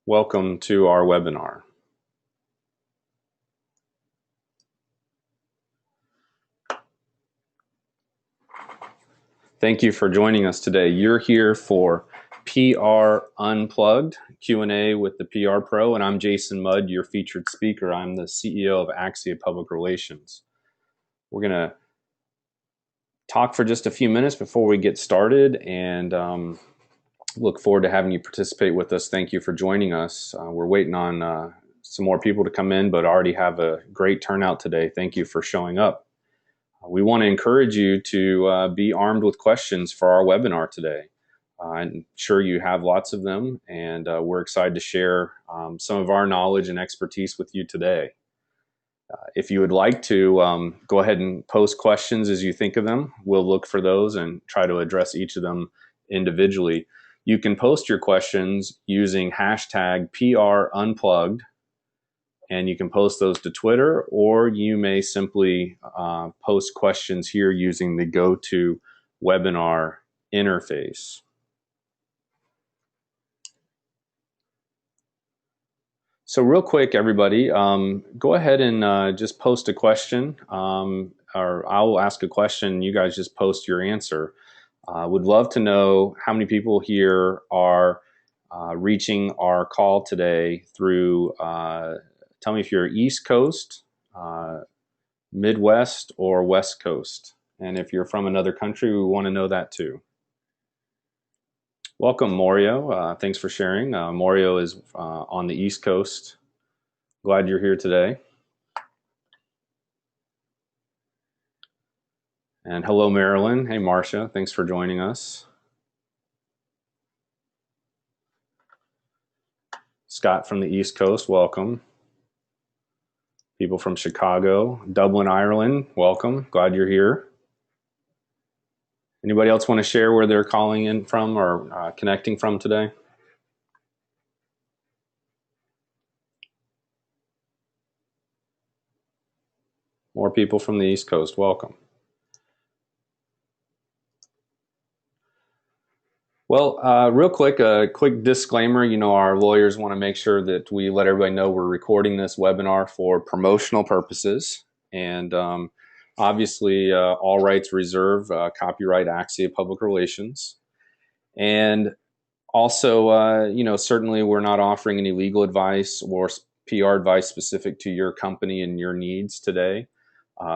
Welcome to our webinar. Thank you for joining us today. You're here for PR Unplugged, Q&A with the PR Pro, and I'm Jason Mudd, your featured speaker. I'm the CEO of Axia Public Relations. We're going to talk for just a few minutes before we get started, and look forward to having you participate with us. Thank you for joining us. We're waiting on some more people to come in, but already have a great turnout today. Thank you for showing up. We want to encourage you to be armed with questions for our webinar today. I'm sure you have lots of them, and we're excited to share some of our knowledge and expertise with you today. If you would like to go ahead and post questions as you think of them, we'll look for those and try to address each of them individually. You can post your questions using hashtag PRUnplugged, and you can post those to Twitter, or you may simply post questions here using the GoToWebinar interface. So real quick, everybody, go ahead and just post a question, or I'll ask a question, you guys just post your answer. Would love to know how many people here are reaching our call today through tell me if you're East Coast, Midwest, or West Coast. And if you're from another country, we want to know that too. Welcome, Mario. Thanks for sharing. Mario is on the East Coast. Glad you're here today. And hello, Marilyn. Hey, Marcia. Thanks for joining us. Scott from the East Coast, welcome. People from Chicago, Dublin, Ireland, welcome. Glad you're here. Anybody else want to share where they're calling in from or connecting from today? More people from the East Coast, welcome. Well, real quick, a quick disclaimer. You know, our lawyers want to make sure that we let everybody know we're recording this webinar for promotional purposes. And obviously, all rights reserved, copyright Axia Public Relations. And also, you know, certainly we're not offering any legal advice or PR advice specific to your company and your needs today.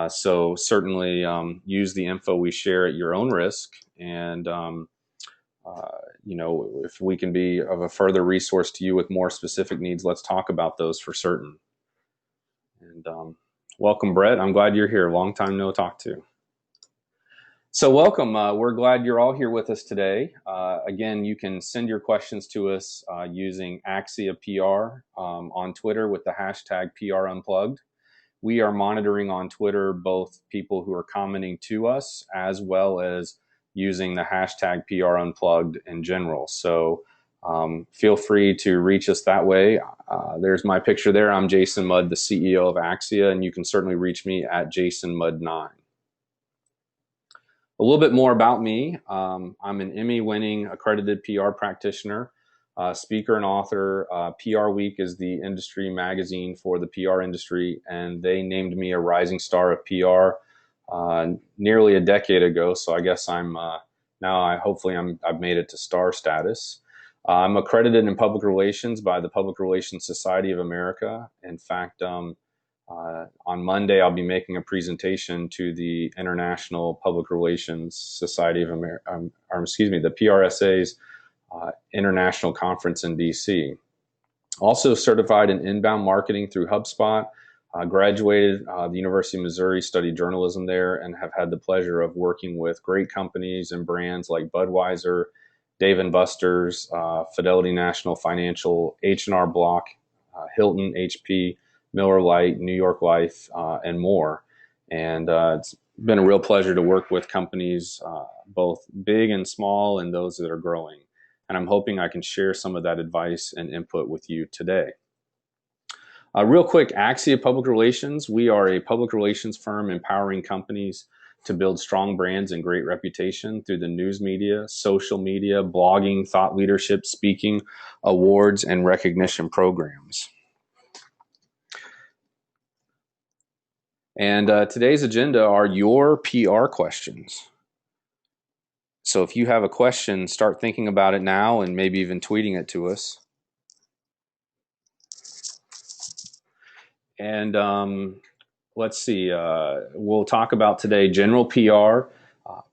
So certainly use the info we share at your own risk. And you know, if we can be of a further resource to you with more specific needs, let's talk about those for certain. And welcome, Brett. I'm glad you're here. Long time no talk to. So welcome. We're glad you're all here with us today. Again, you can send your questions to us using Axia PR on Twitter with the hashtag PRUnplugged. We are monitoring on Twitter both people who are commenting to us as well as using the hashtag PRUnplugged in general. So feel free to reach us that way. There's my picture there. I'm Jason Mudd, the CEO of Axia, and you can certainly reach me at JasonMudd9. A little bit more about me. I'm an Emmy-winning accredited PR practitioner, speaker and author. PR Week is the industry magazine for the PR industry, and they named me a rising star of PR nearly a decade ago. So I guess I'm now hopefully I've made it to star status. I'm accredited in public relations by the Public Relations Society of America. In fact, on Monday, I'll be making a presentation to the International Public Relations Society of America, or excuse me, the PRSA's International Conference in DC. Also certified in inbound marketing through HubSpot. Graduated the University of Missouri, studied journalism there, and have had the pleasure of working with great companies and brands like Budweiser, Dave & Buster's, Fidelity National Financial, H&R Block, Hilton, HP, Miller Lite, New York Life, and more. And it's been a real pleasure to work with companies, both big and small, and those that are growing. And I'm hoping I can share some of that advice and input with you today. Real quick, Axia Public Relations. We are a public relations firm empowering companies to build strong brands and great reputation through the news media, social media, blogging, thought leadership, speaking, awards, and recognition programs. And today's agenda are your PR questions. So if you have a question, start thinking about it now and maybe even tweeting it to us. And let's see, we'll talk about today general PR,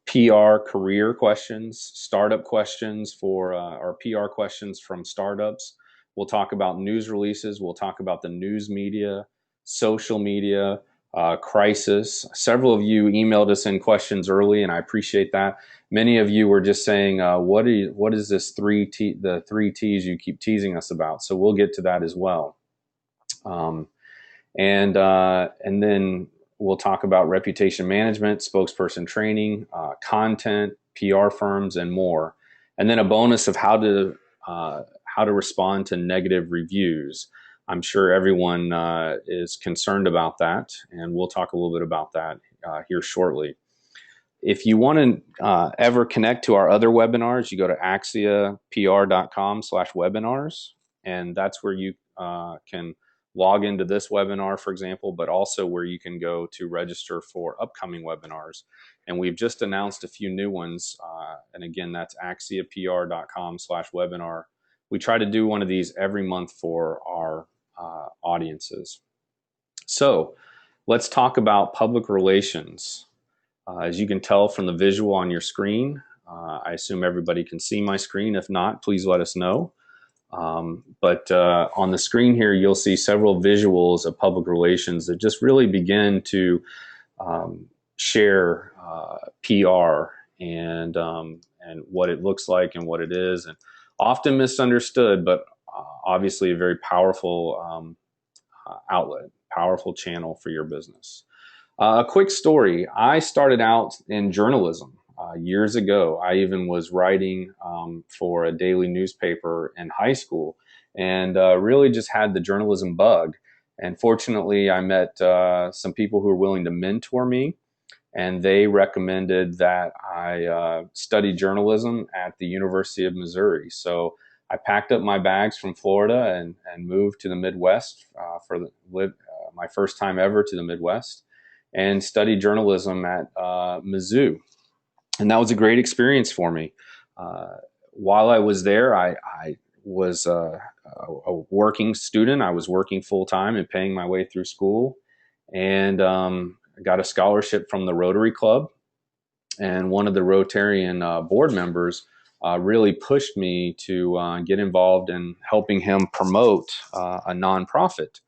PR career questions, startup questions for or PR questions from startups. We'll talk about news releases. We'll talk about the news media, social media, crisis. Several of you emailed us in questions early, and I appreciate that. Many of you were just saying, what is this the three T's you keep teasing us about? So we'll get to that as well. And then we'll talk about reputation management, spokesperson training, content, PR firms, and more. And then a bonus of how to respond to negative reviews. I'm sure everyone is concerned about that, and we'll talk a little bit about that here shortly. If you want to ever connect to our other webinars, you go to axiapr.com/webinars, and that's where you can log into this webinar, for example, but also where you can go to register for upcoming webinars. And we've just announced a few new ones. And again, that's axiapr.com/webinar. We try to do one of these every month for our audiences. So let's talk about public relations. As you can tell from the visual on your screen, I assume everybody can see my screen. If not, please let us know. But on the screen here, you'll see several visuals of public relations that just really begin to share PR and what it looks like and what it is, and often misunderstood, but obviously a very powerful outlet, powerful channel for your business. A quick story. I started out in journalism years ago. I even was writing for a daily newspaper in high school, and really just had the journalism bug. And fortunately, I met some people who were willing to mentor me, and they recommended that I study journalism at the University of Missouri. So I packed up my bags from Florida and moved to the Midwest for my first time ever to the Midwest, and studied journalism at Mizzou. And that was a great experience for me. While I was there, I was a working student. I was working full time and paying my way through school, and got a scholarship from the Rotary Club. And one of the Rotarian board members really pushed me to get involved in helping him promote a nonprofit.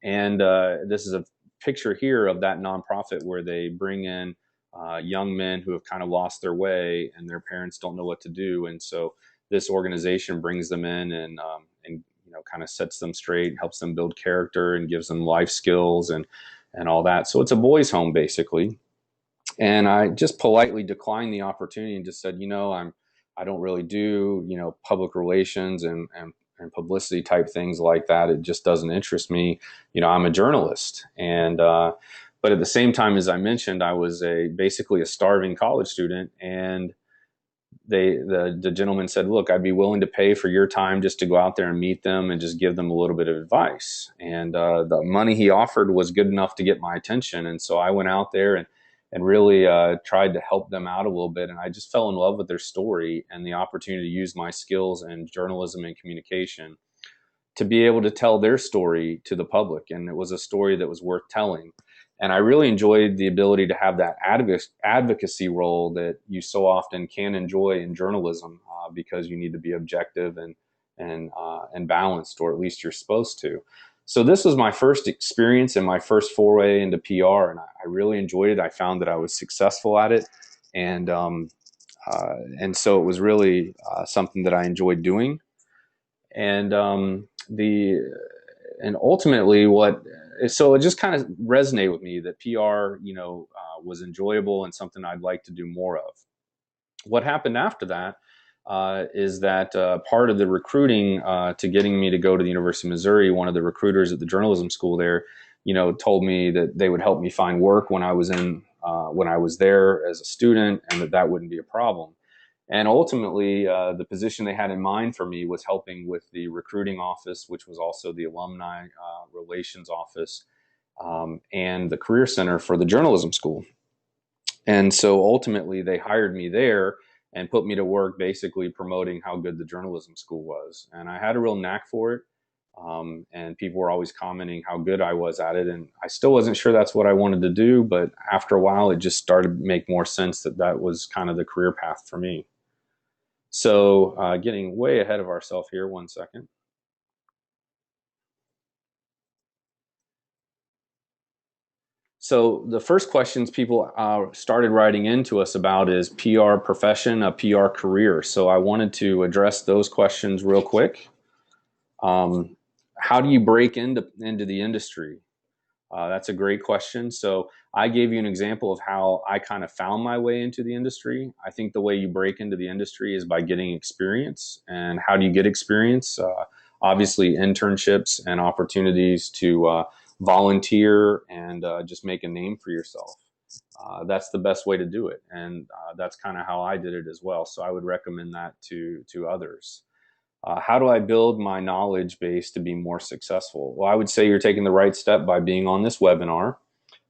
This is a picture here of that nonprofit where they bring in young men who have kind of lost their way and their parents don't know what to do. And so this organization brings them in and kind of sets them straight, helps them build character, and gives them life skills and all that. So it's a boys' home basically. And I just politely declined the opportunity and just said, I don't really do, public relations and publicity type things like that. It just doesn't interest me. I'm a journalist. And, but at the same time, as I mentioned, I was basically a starving college student, and the gentleman said, look, I'd be willing to pay for your time just to go out there and meet them and just give them a little bit of advice. And the money he offered was good enough to get my attention. And so I went out there and really tried to help them out a little bit. And I just fell in love with their story and the opportunity to use my skills in journalism and communication to be able to tell their story to the public. And it was a story that was worth telling. And I really enjoyed the ability to have that advocacy role that you so often can enjoy in journalism because you need to be objective and balanced, or at least you're supposed to. So this was my first experience and my first foray into PR, and I really enjoyed it. I found that I was successful at it, and so it was really something that I enjoyed doing. And ultimately so it just kind of resonated with me that PR, was enjoyable and something I'd like to do more of. What happened after that is that part of the recruiting to getting me to go to the University of Missouri, one of the recruiters at the journalism school there, told me that they would help me find work when I was in when I was there as a student, and that wouldn't be a problem. And ultimately, the position they had in mind for me was helping with the recruiting office, which was also the alumni relations office, and the career center for the journalism school. And so ultimately, they hired me there and put me to work basically promoting how good the journalism school was. And I had a real knack for it. And people were always commenting how good I was at it. And I still wasn't sure that's what I wanted to do. But after a while, it just started to make more sense that that was kind of the career path for me. So, getting way ahead of ourselves here, one second. So, the first questions people started writing into us about is PR profession, a PR career. So, I wanted to address those questions real quick. Um, how do you break into the industry? That's a great question. So I gave you an example of how I kind of found my way into the industry. I think the way you break into the industry is by getting experience. And how do you get experience? Obviously, internships and opportunities to volunteer and just make a name for yourself. That's the best way to do it, and that's kind of how I did it as well. So I would recommend that to others. How do I build my knowledge base to be more successful? Well, I would say you're taking the right step by being on this webinar.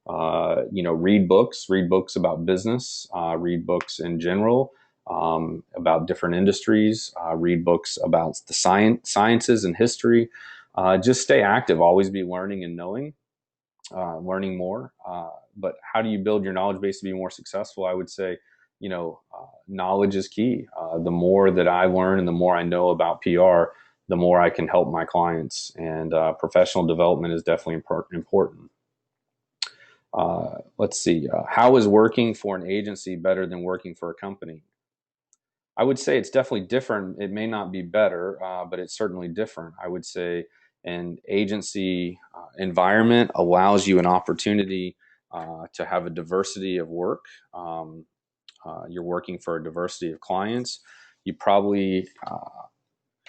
Read books about business, read books in general, about different industries, read books about the sciences and history. Just stay active, always be learning and knowing, learning more. But how do you build your knowledge base to be more successful? I would say, knowledge is key. The more that I learn and the more I know about PR, the more I can help my clients. And professional development is definitely important. Let's see. How is working for an agency better than working for a company? I would say it's definitely different. It may not be better, but it's certainly different. I would say an agency environment allows you an opportunity to have a diversity of work. You're working for a diversity of clients. You probably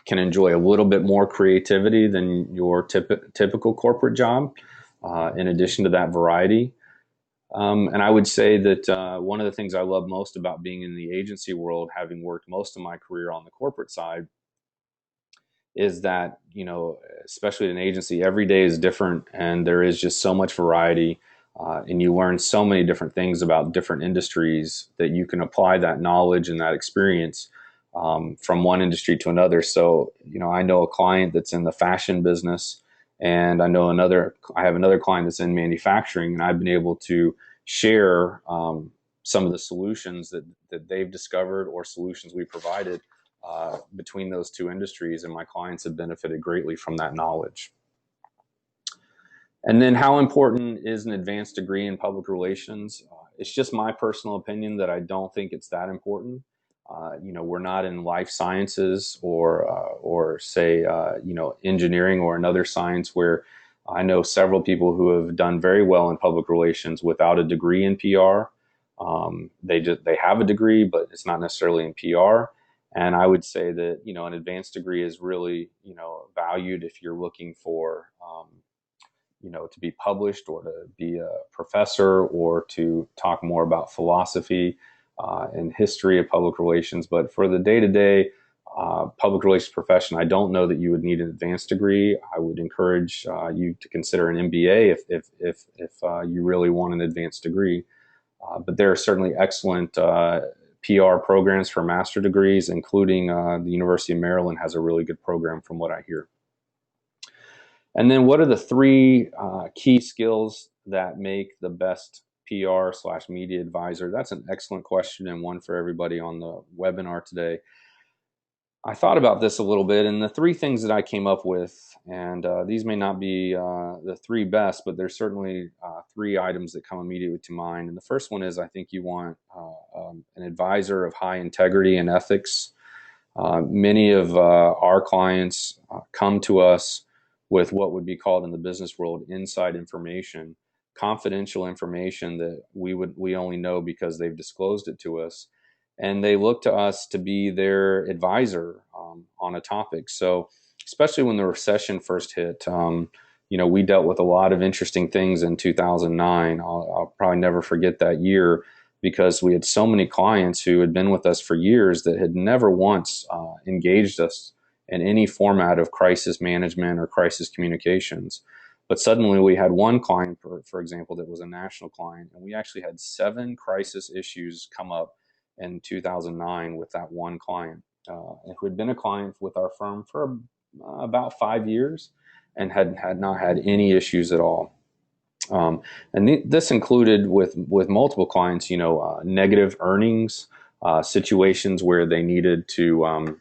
can enjoy a little bit more creativity than your typical corporate job, in addition to that variety. And I would say that one of the things I love most about being in the agency world, having worked most of my career on the corporate side, is that, especially in an agency, every day is different and there is just so much variety. And you learn so many different things about different industries that you can apply that knowledge and that experience from one industry to another. So, I know a client that's in the fashion business, and I have another client that's in manufacturing, and I've been able to share some of the solutions that they've discovered or solutions we provided between those two industries, and my clients have benefited greatly from that knowledge. And then, how important is an advanced degree in public relations? It's just my personal opinion that I don't think it's that important. We're not in life sciences or say, engineering or another science where I know several people who have done very well in public relations without a degree in PR. They have a degree, but it's not necessarily in PR. And I would say that an advanced degree is really valued if you're looking for to be published or to be a professor or to talk more about philosophy and history of public relations. But for the day-to-day public relations profession, I don't know that you would need an advanced degree. I would encourage you to consider an MBA if you really want an advanced degree. But there are certainly excellent PR programs for master degrees, including the University of Maryland has a really good program from what I hear. And then what are the three key skills that make the best PR/media advisor? That's an excellent question and one for everybody on the webinar today. I thought about this a little bit, and the three things that I came up with, and these may not be the three best, but there's certainly three items that come immediately to mind. And the first one is I think you want an advisor of high integrity and ethics. Many of our clients come to us with what would be called in the business world inside information, confidential information that we only know because they've disclosed it to us, and they look to us to be their advisor on a topic. So, especially when the recession first hit, we dealt with a lot of interesting things in 2009. I'll probably never forget that year because we had so many clients who had been with us for years that had never once engaged us in any format of crisis management or crisis communications. But suddenly we had one client, for example, that was a national client, and we actually had 7 crisis issues come up in 2009 with that one client, who had been a client with our firm for about 5 years and had not had any issues at all. And this included with multiple clients, negative earnings, situations where they needed to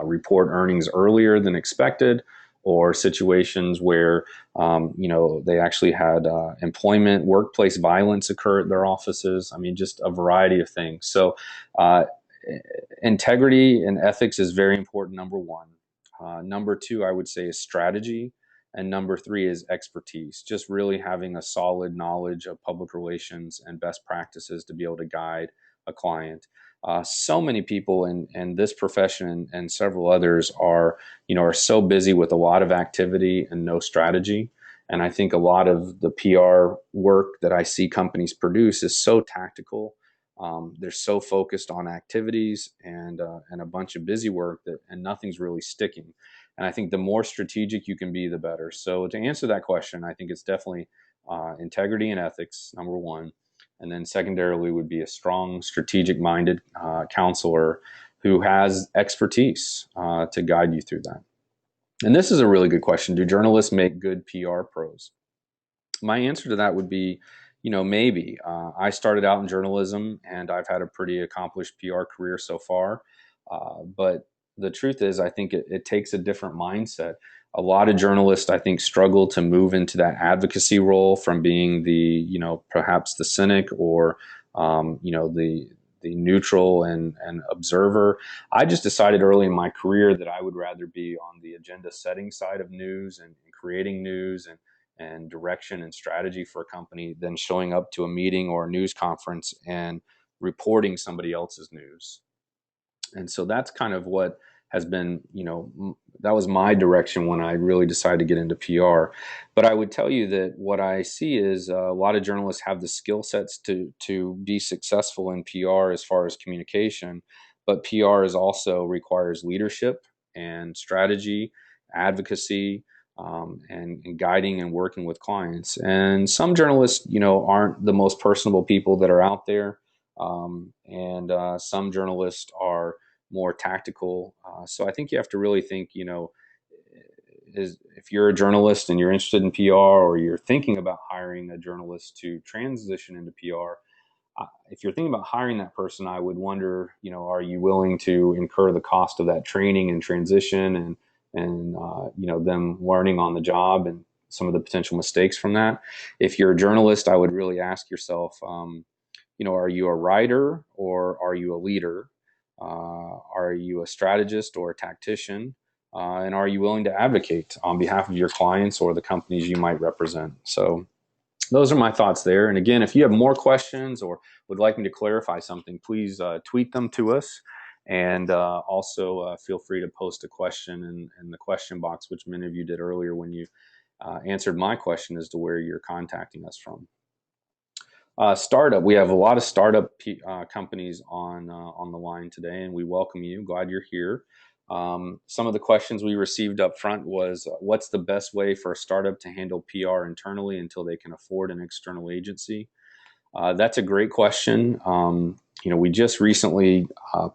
report earnings earlier than expected, or situations where they actually had employment, workplace violence occur at their offices. I mean, just a variety of things. So integrity and ethics is very important, number one. Number two, I would say, is strategy. And number three is expertise, just really having a solid knowledge of public relations and best practices to be able to guide a client. So many people in this profession and several others are so busy with a lot of activity and no strategy. And I think a lot of the PR work that I see companies produce is so tactical. They're so focused on activities and a bunch of busy work and nothing's really sticking. And I think the more strategic you can be, the better. So to answer that question, I think it's definitely integrity and ethics, number one. And then secondarily would be a strong, strategic-minded counselor who has expertise to guide you through that. And this is a really good question. Do journalists make good PR pros? My answer to that would be, maybe. I started out in journalism, and I've had a pretty accomplished PR career so far. But the truth is, I think it takes a different mindset. A lot of journalists, I think, struggle to move into that advocacy role from being perhaps the cynic or, the neutral and observer. I just decided early in my career that I would rather be on the agenda setting side of news and creating news and direction and strategy for a company than showing up to a meeting or a news conference and reporting somebody else's news. And so that's kind of what has been, that was my direction when I really decided to get into PR. But I would tell you that what I see is a lot of journalists have the skill sets to be successful in PR as far as communication, but PR is also requires leadership and strategy, advocacy, and guiding and working with clients. And some journalists, aren't the most personable people that are out there. And some journalists are more tactical. So I think you have to really think, if you're a journalist and you're interested in PR, or you're thinking about hiring a journalist to transition into PR, if you're thinking about hiring that person, I would wonder, are you willing to incur the cost of that training and transition and them learning on the job and some of the potential mistakes from that? If you're a journalist, I would really ask yourself, are you a writer or are you a leader? Are you a strategist or a tactician? And are you willing to advocate on behalf of your clients or the companies you might represent? So those are my thoughts there. And again, if you have more questions or would like me to clarify something, please tweet them to us. And also feel free to post a question in the question box, which many of you did earlier when you answered my question as to where you're contacting us from. Startup. We have a lot of startup companies on the line today, and we welcome you. Glad you're here. Some of the questions we received up front was, what's the best way for a startup to handle PR internally until they can afford an external agency? That's a great question. We just recently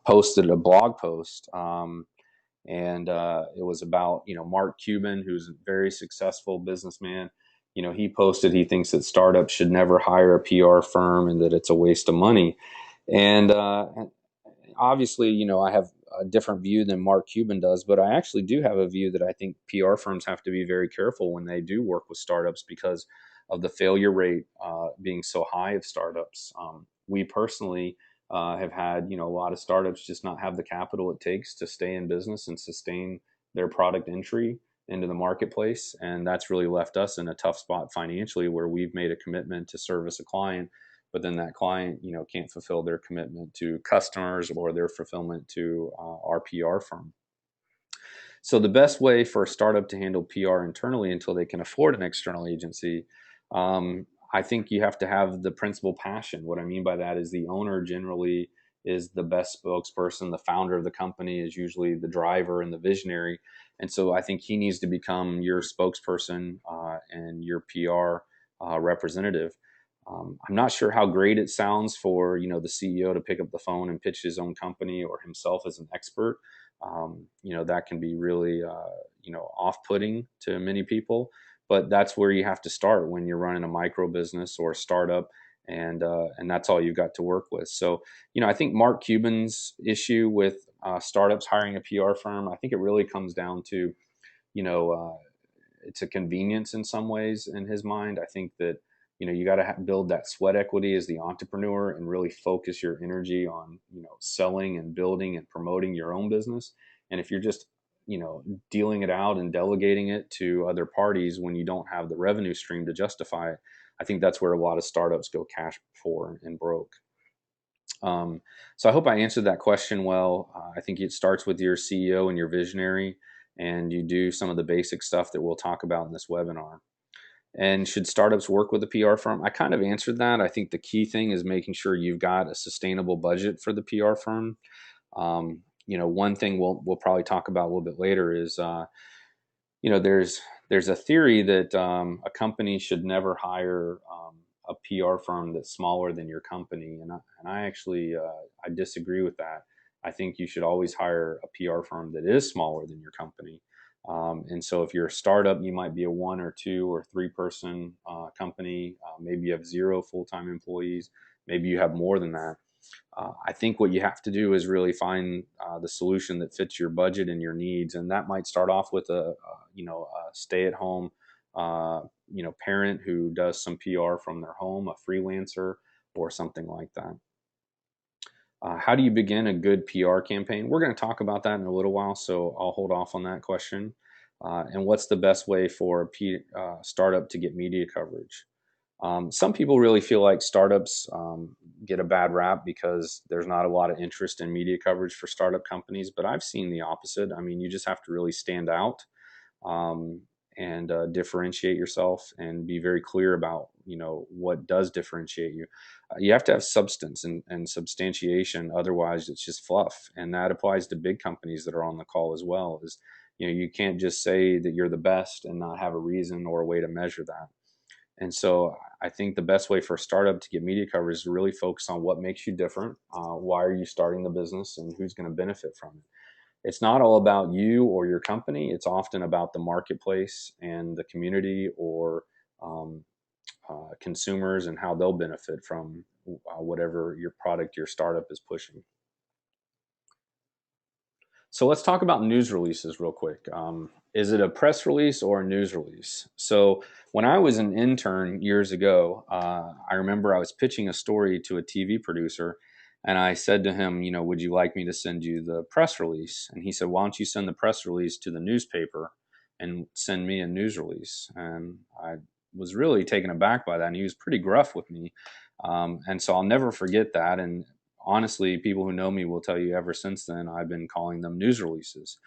posted a blog post, and it was about Mark Cuban, who's a very successful businessman. He posted he thinks that startups should never hire a PR firm and that it's a waste of money. And obviously, I have a different view than Mark Cuban does, but I actually do have a view that I think PR firms have to be very careful when they do work with startups because of the failure rate being so high of startups. We personally have had, a lot of startups just not have the capital it takes to stay in business and sustain their product entry into the marketplace. And that's really left us in a tough spot financially, where we've made a commitment to service a client, but then that client, can't fulfill their commitment to customers or their fulfillment to our PR firm. So the best way for a startup to handle PR internally until they can afford an external agency, I think you have to have the principal passion. What I mean by that is the owner generally is the best spokesperson. The founder of the company is usually the driver and the visionary. And so I think he needs to become your spokesperson and your PR representative. I'm not sure how great it sounds for the CEO to pick up the phone and pitch his own company or himself as an expert. That can be really off-putting to many people, but that's where you have to start when you're running a micro business or a startup, and that's all you've got to work with. So I think Mark Cuban's issue with startups hiring a PR firm, I think it really comes down to you know uh, it's a convenience in some ways in his mind. I think that you got to build that sweat equity as the entrepreneur and really focus your energy on selling and building and promoting your own business. And if you're just dealing it out and delegating it to other parties when you don't have the revenue stream to justify it, I think that's where a lot of startups go cash poor and broke. So I hope I answered that question well. I think it starts with your CEO and your visionary, and you do some of the basic stuff that we'll talk about in this webinar. And should startups work with a PR firm? I kind of answered that. I think the key thing is making sure you've got a sustainable budget for the PR firm. One thing we'll probably talk about a little bit later is there's a theory that a company should never hire a PR firm that's smaller than your company, and I actually I disagree with that. I think you should always hire a PR firm that is smaller than your company. And so if you're a startup, you might be a 1 or 2 or 3 person company. Maybe you have 0 full-time employees. Maybe you have more than that. I think what you have to do is really find the solution that fits your budget and your needs, and that might start off with a stay-at-home parent who does some PR from their home, a freelancer, or something like that. How do you begin a good PR campaign? We're going to talk about that in a little while, so I'll hold off on that question. And what's the best way for a startup to get media coverage? Some people really feel like startups get a bad rap because there's not a lot of interest in media coverage for startup companies, but I've seen the opposite. I mean, you just have to really stand out um, and differentiate yourself and be very clear about what does differentiate you. You have to have substance and substantiation, otherwise it's just fluff. And that applies to big companies that are on the call as well. Is you can't just say that you're the best and not have a reason or a way to measure that. And so I think the best way for a startup to get media coverage is to really focus on what makes you different. Why are you starting the business, and who's going to benefit from it? It's not all about you or your company. It's often about the marketplace and the community, or um, consumers, and how they'll benefit from whatever your product, your startup is pushing. So let's talk about news releases real quick. Is it a press release or a news release? So when I was an intern years ago, I remember I was pitching a story to a TV producer, and I said to him, would you like me to send you the press release? And he said, why don't you send the press release to the newspaper and send me a news release? And I was really taken aback by that, and he was pretty gruff with me. And so I'll never forget that. And honestly, people who know me will tell you ever since then, I've been calling them news releases.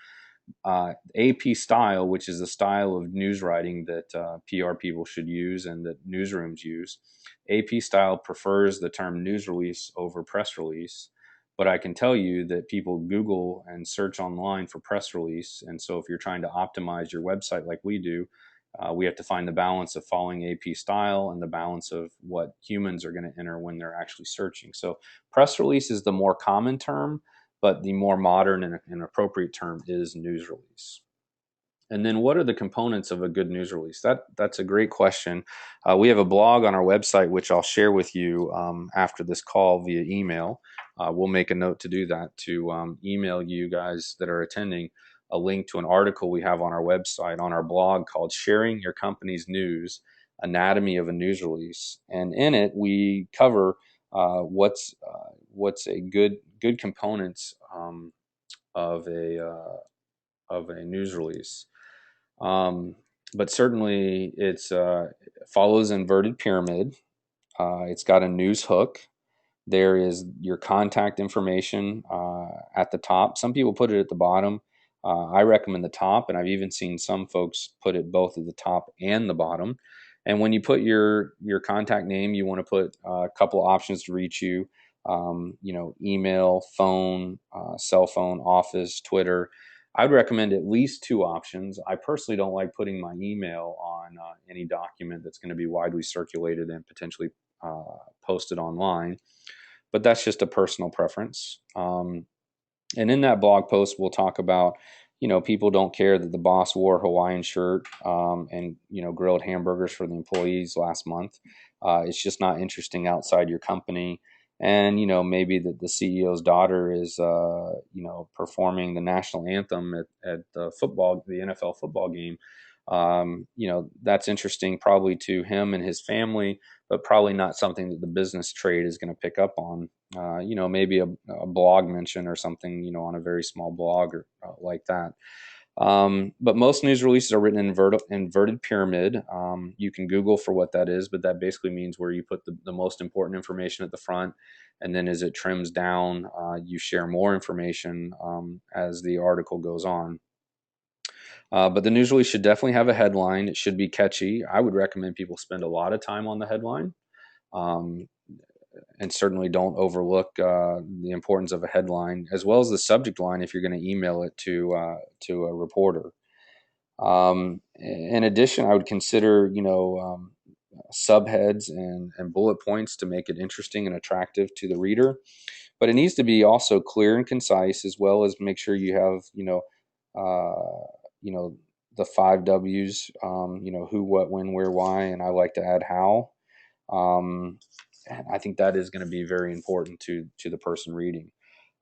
AP style, which is the style of news writing that PR people should use and that newsrooms use. AP style prefers the term news release over press release. But I can tell you that people Google and search online for press release. And so if you're trying to optimize your website like we do, we have to find the balance of following AP style and the balance of what humans are going to enter when they're actually searching. So press release is the more common term, but the more modern and appropriate term is news release. And then what are the components of a good news release? That's a great question. We have a blog on our website, which I'll share with you after this call via email. We'll make a note to do that, to email you guys that are attending a link to an article we have on our website, on our blog, called Sharing Your Company's News, Anatomy of a News Release. And in it, we cover what's a good components of a news release. But certainly it follows inverted pyramid. It's got a news hook. There is your contact information at the top. Some people put it at the bottom. I recommend the top, and I've even seen some folks put it both at the top and the bottom. And when you put your contact name, you want to put a couple of options to reach you. Email, phone, cell phone, office, Twitter. I'd recommend at least two options. I personally don't like putting my email on any document that's going to be widely circulated and potentially uh, posted online, but that's just a personal preference. And in that blog post, we'll talk about, people don't care that the boss wore a Hawaiian shirt and, grilled hamburgers for the employees last month. It's just not interesting outside your company. And, maybe that the CEO's daughter is, performing the national anthem at the NFL football game. That's interesting probably to him and his family, but probably not something that the business trade is going to pick up on. Maybe a blog mention or something, on a very small blog or like that. But most news releases are written in inverted pyramid. You can Google for what that is, but that basically means where you put the most important information at the front, and then as it trims down, you share more information as the article goes on. But the news release should definitely have a headline. It should be catchy. I would recommend people spend a lot of time on the headline. Um, and certainly don't overlook the importance of a headline as well as the subject line if you're going to email it to a reporter. In addition, I would consider subheads and bullet points to make it interesting and attractive to the reader. But it needs to be also clear and concise, as well as make sure you have you know the five W's. Who, what, when, where, why, and I like to add how. Um, and I think that is going to be very important to the person reading.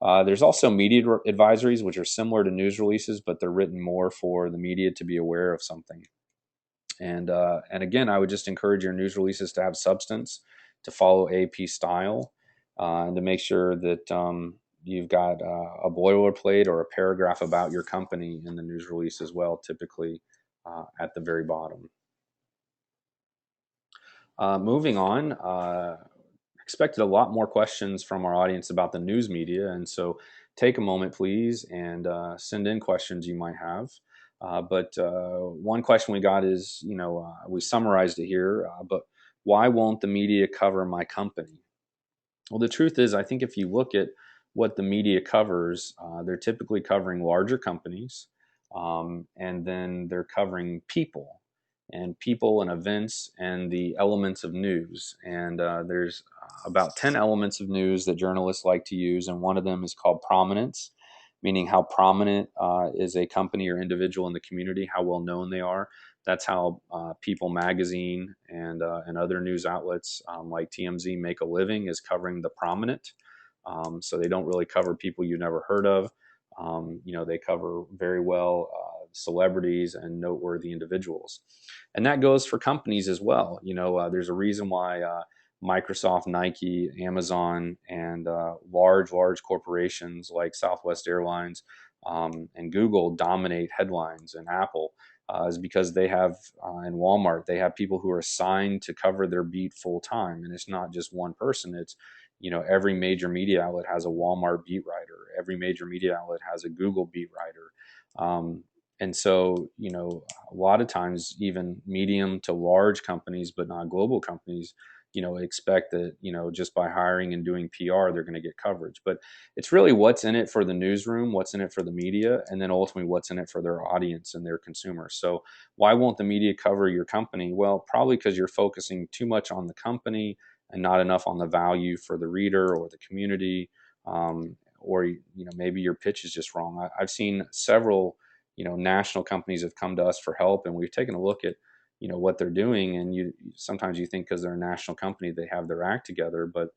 There's also media advisories, which are similar to news releases, but they're written more for the media to be aware of something. And again, I would just encourage your news releases to have substance, to follow AP style, and to make sure that you've got a boilerplate or a paragraph about your company in the news release as well, typically at the very bottom. Moving on, expected a lot more questions from our audience about the news media, and so take a moment, please, and send in questions you might have. But one question we got is, we summarized it here, but why won't the media cover my company? Well, the truth is, I think if you look at what the media covers, they're typically covering larger companies, and then they're covering people and events and the elements of news. And there's about 10 elements of news that journalists like to use, and one of them is called prominence, meaning how prominent is a company or individual in the community, how well known they are. That's how People Magazine and other news outlets like TMZ make a living, is covering the prominent. So they don't really cover people you've never heard of. They cover very well celebrities and noteworthy individuals, and that goes for companies as well. There's a reason why Microsoft, Nike, Amazon, and large corporations like Southwest Airlines and Google dominate headlines, and Apple is because they have, and Walmart, they have people who are assigned to cover their beat full time. And it's not just one person. It's, every major media outlet has a Walmart beat writer. Every major media outlet has a Google beat writer. And so, a lot of times, even medium to large companies, but not global companies, expect that, just by hiring and doing PR, they're going to get coverage. But it's really what's in it for the newsroom, what's in it for the media, and then ultimately what's in it for their audience and their consumers. So why won't the media cover your company? Well, probably because you're focusing too much on the company and not enough on the value for the reader or the community. Or, maybe your pitch is just wrong. I've seen several, national companies have come to us for help, and we've taken a look at what they're doing, and sometimes you think because they're a national company they have their act together, but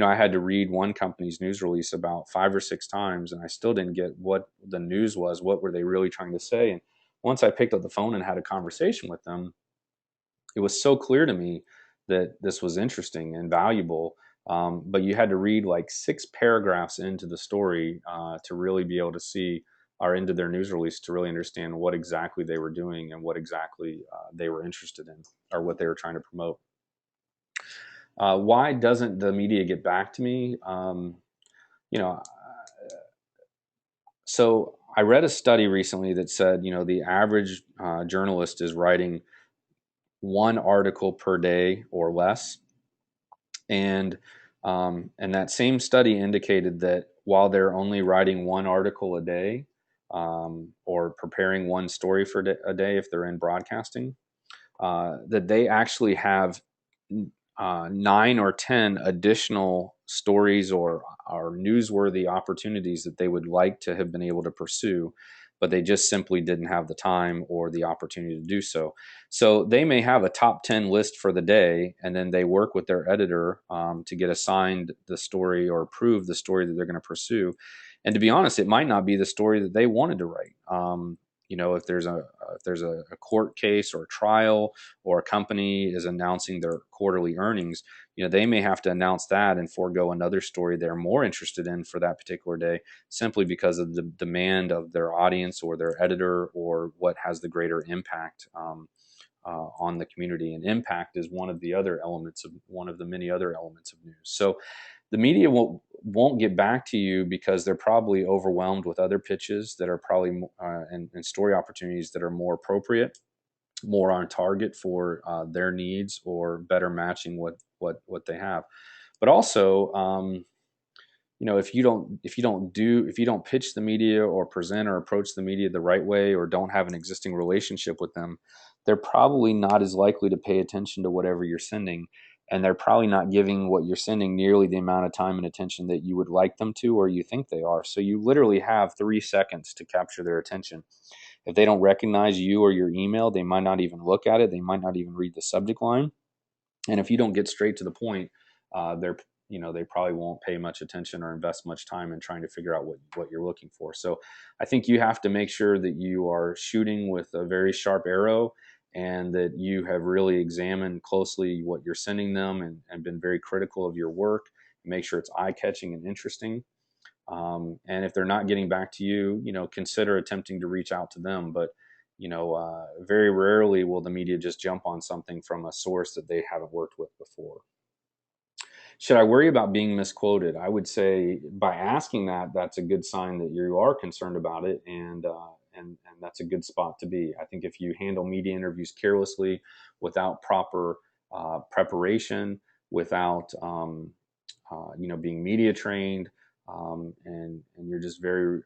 I had to read one company's news release about 5 or 6 times, and I still didn't get what the news was. What were they really trying to say? And once I picked up the phone and had a conversation with them, it was so clear to me that this was interesting and valuable. But you had to read like 6 paragraphs into the story to really be able to see, or into their news release, to really understand what exactly they were doing and what exactly they were interested in, or what they were trying to promote. Why doesn't the media get back to me? You know, so I read a study recently that said, the average journalist is writing one article per day or less, and that same study indicated that while they're only writing one article a day, or preparing one story for a day if they're in broadcasting, that they actually have 9 or 10 additional stories or newsworthy opportunities that they would like to have been able to pursue, but they just simply didn't have the time or the opportunity to do so. So they may have a top 10 list for the day, and then they work with their editor to get assigned the story or approve the story that they're going to pursue. And to be honest, it might not be the story that they wanted to write. If there's a court case or a trial, or a company is announcing their quarterly earnings, they may have to announce that and forego another story they're more interested in for that particular day, simply because of the demand of their audience or their editor, or what has the greater impact on the community. And impact is one of the many other elements of news. So the media won't get back to you because they're probably overwhelmed with other pitches that are probably and story opportunities that are more appropriate, more on target for their needs, or better matching what they have. But also, if you don't pitch the media or present or approach the media the right way, or don't have an existing relationship with them, they're probably not as likely to pay attention to whatever you're sending, and they're probably not giving what you're sending nearly the amount of time and attention that you would like them to, or you think they are. So you literally have 3 seconds to capture their attention. If they don't recognize you or your email, they might not even look at it. They might not even read the subject line. And if you don't get straight to the point, they probably won't pay much attention or invest much time in trying to figure out what you're looking for. So I think you have to make sure that you are shooting with a very sharp arrow, and that you have really examined closely what you're sending them, and been very critical of your work. Make sure it's eye-catching and interesting. And if they're not getting back to you, consider attempting to reach out to them. But very rarely will the media just jump on something from a source that they haven't worked with before. Should I worry about being misquoted? I would say, by asking that, that's a good sign that you are concerned about it, and that's a good spot to be. I think if you handle media interviews carelessly, without proper preparation, without being media trained, and you're just very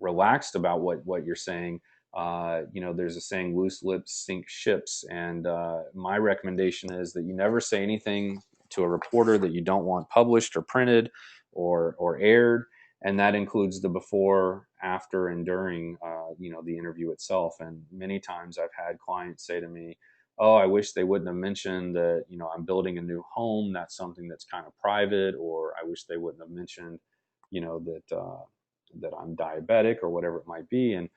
relaxed about what you're saying. There's a saying, loose lips sink ships. And my recommendation is that you never say anything to a reporter that you don't want published or printed or aired. And that includes the before, after, and during, the interview itself. And many times I've had clients say to me, oh, I wish they wouldn't have mentioned that, I'm building a new home. That's something that's kind of private. Or I wish they wouldn't have mentioned, that I'm diabetic, or whatever it might be. And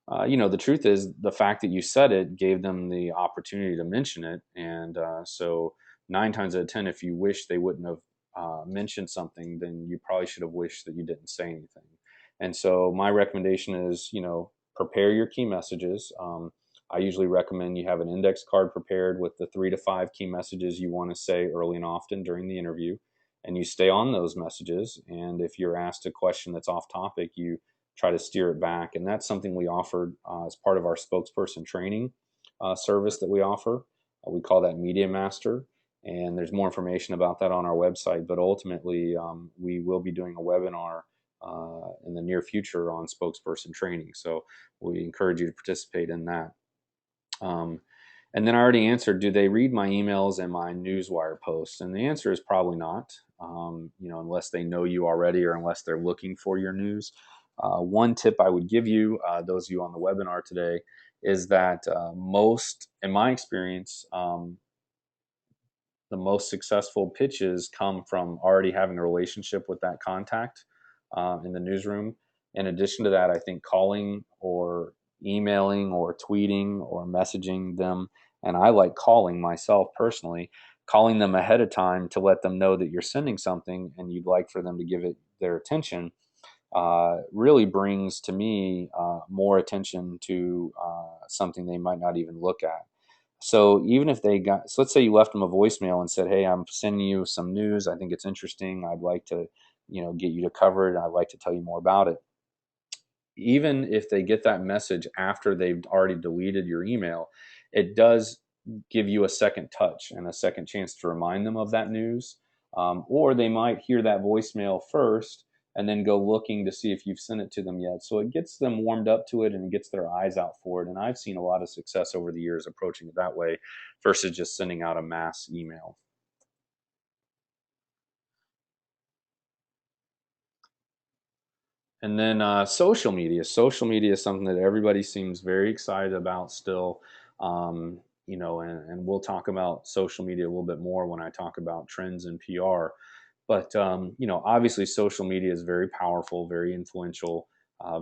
the truth is, the fact that you said it gave them the opportunity to mention it. And so 9 times out of 10, if you wish they wouldn't have mentioned something, then you probably should have wished that you didn't say anything. And so my recommendation is, prepare your key messages. I usually recommend you have an index card prepared with the 3 to 5 key messages you want to say early and often during the interview, and you stay on those messages. And if you're asked a question that's off topic, you try to steer it back. And that's something we offered as part of our spokesperson training service that we offer. We call that Media Master. And there's more information about that on our website. But ultimately, we will be doing a webinar in the near future on spokesperson training. So we encourage you to participate in that. And then I already answered, do they read my emails and my newswire posts? And the answer is probably not, unless they know you already, or unless they're looking for your news. One tip I would give you, those of you on the webinar today, is that in my experience, the most successful pitches come from already having a relationship with that contact in the newsroom. In addition to that, I think calling or emailing or tweeting or messaging them, and I like calling myself personally, calling them ahead of time to let them know that you're sending something and you'd like for them to give it their attention, really brings to me more attention to something they might not even look at. So even if so let's say you left them a voicemail and said, hey, I'm sending you some news. I think it's interesting. I'd like to, get you to cover it. I'd like to tell you more about it. even if they get that message after they've already deleted your email, it does give you a second touch and a second chance to remind them of that news. Or they might hear that voicemail first and then go looking to see if you've sent it to them yet. So it gets them warmed up to it and it gets their eyes out for it. And I've seen a lot of success over the years approaching it that way versus just sending out a mass email. And then social media. Social media is something that everybody seems very excited about still. And we'll talk about social media a little bit more when I talk about trends in PR. But obviously, social media is very powerful, very influential,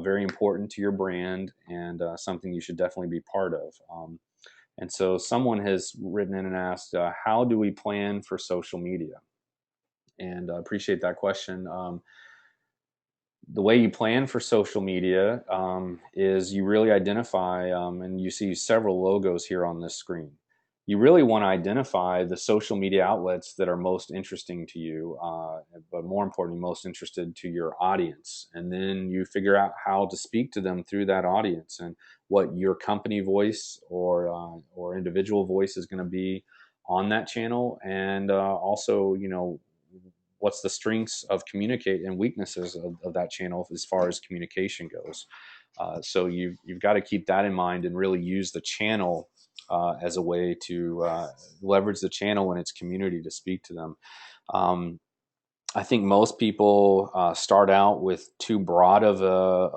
very important to your brand, and something you should definitely be part of. And so, someone has written in and asked, "How do we plan for social media?" And I appreciate that question. The way you plan for social media is you really identify, and you see several logos here on this screen. You really want to identify the social media outlets that are most interesting to you, but more importantly, most interested to your audience. And then you figure out how to speak to them through that audience and what your company voice or individual voice is going to be on that channel, and also, what's the strengths of communicate and weaknesses of that channel as far as communication goes. So you've got to keep that in mind and really use the channel as a way to leverage the channel and its community to speak to them. Um, I think most people start out with too broad of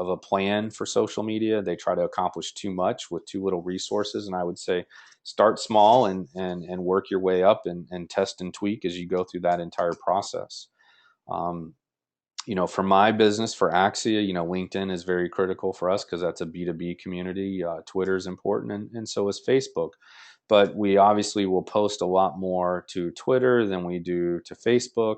a plan for social media. They try to accomplish too much with too little resources. And I would say start small and work your way up and test and tweak as you go through that entire process. Um, for my business, for Axia, LinkedIn is very critical for us because that's a B2B community. Twitter is important, and so is Facebook. But we obviously will post a lot more to Twitter than we do to Facebook.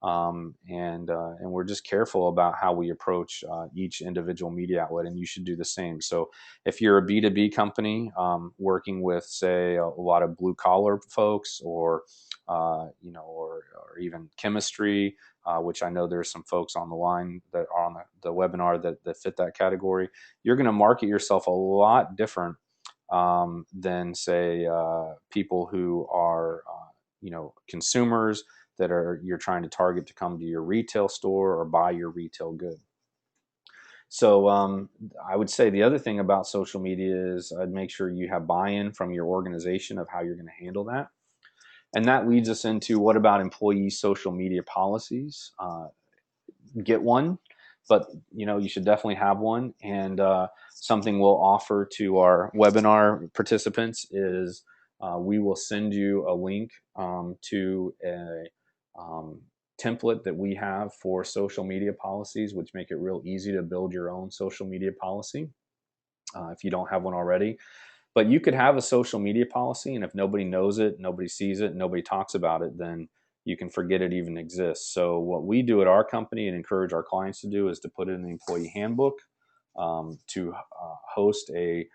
And we're just careful about how we approach each individual media outlet, and you should do the same. So if you're a B2B company working with, say, a lot of blue collar folks, or even chemistry, which I know there's some folks on the line that are on the webinar that fit that category, you're going to market yourself a lot different than, say, people who are, consumers that you're trying to target to come to your retail store or buy your retail good. So I would say the other thing about social media is I'd make sure you have buy-in from your organization of how you're going to handle that. And that leads us into, what about employee social media policies? Get one, but you should definitely have one. And something we'll offer to our webinar participants is we will send you a link to a um, template that we have for social media policies, which make it real easy to build your own social media policy if you don't have one already. But you could have a social media policy, and if nobody knows it, nobody sees it, nobody talks about it, then you can forget it even exists. So what we do at our company and encourage our clients to do is to put it in the employee handbook, to host a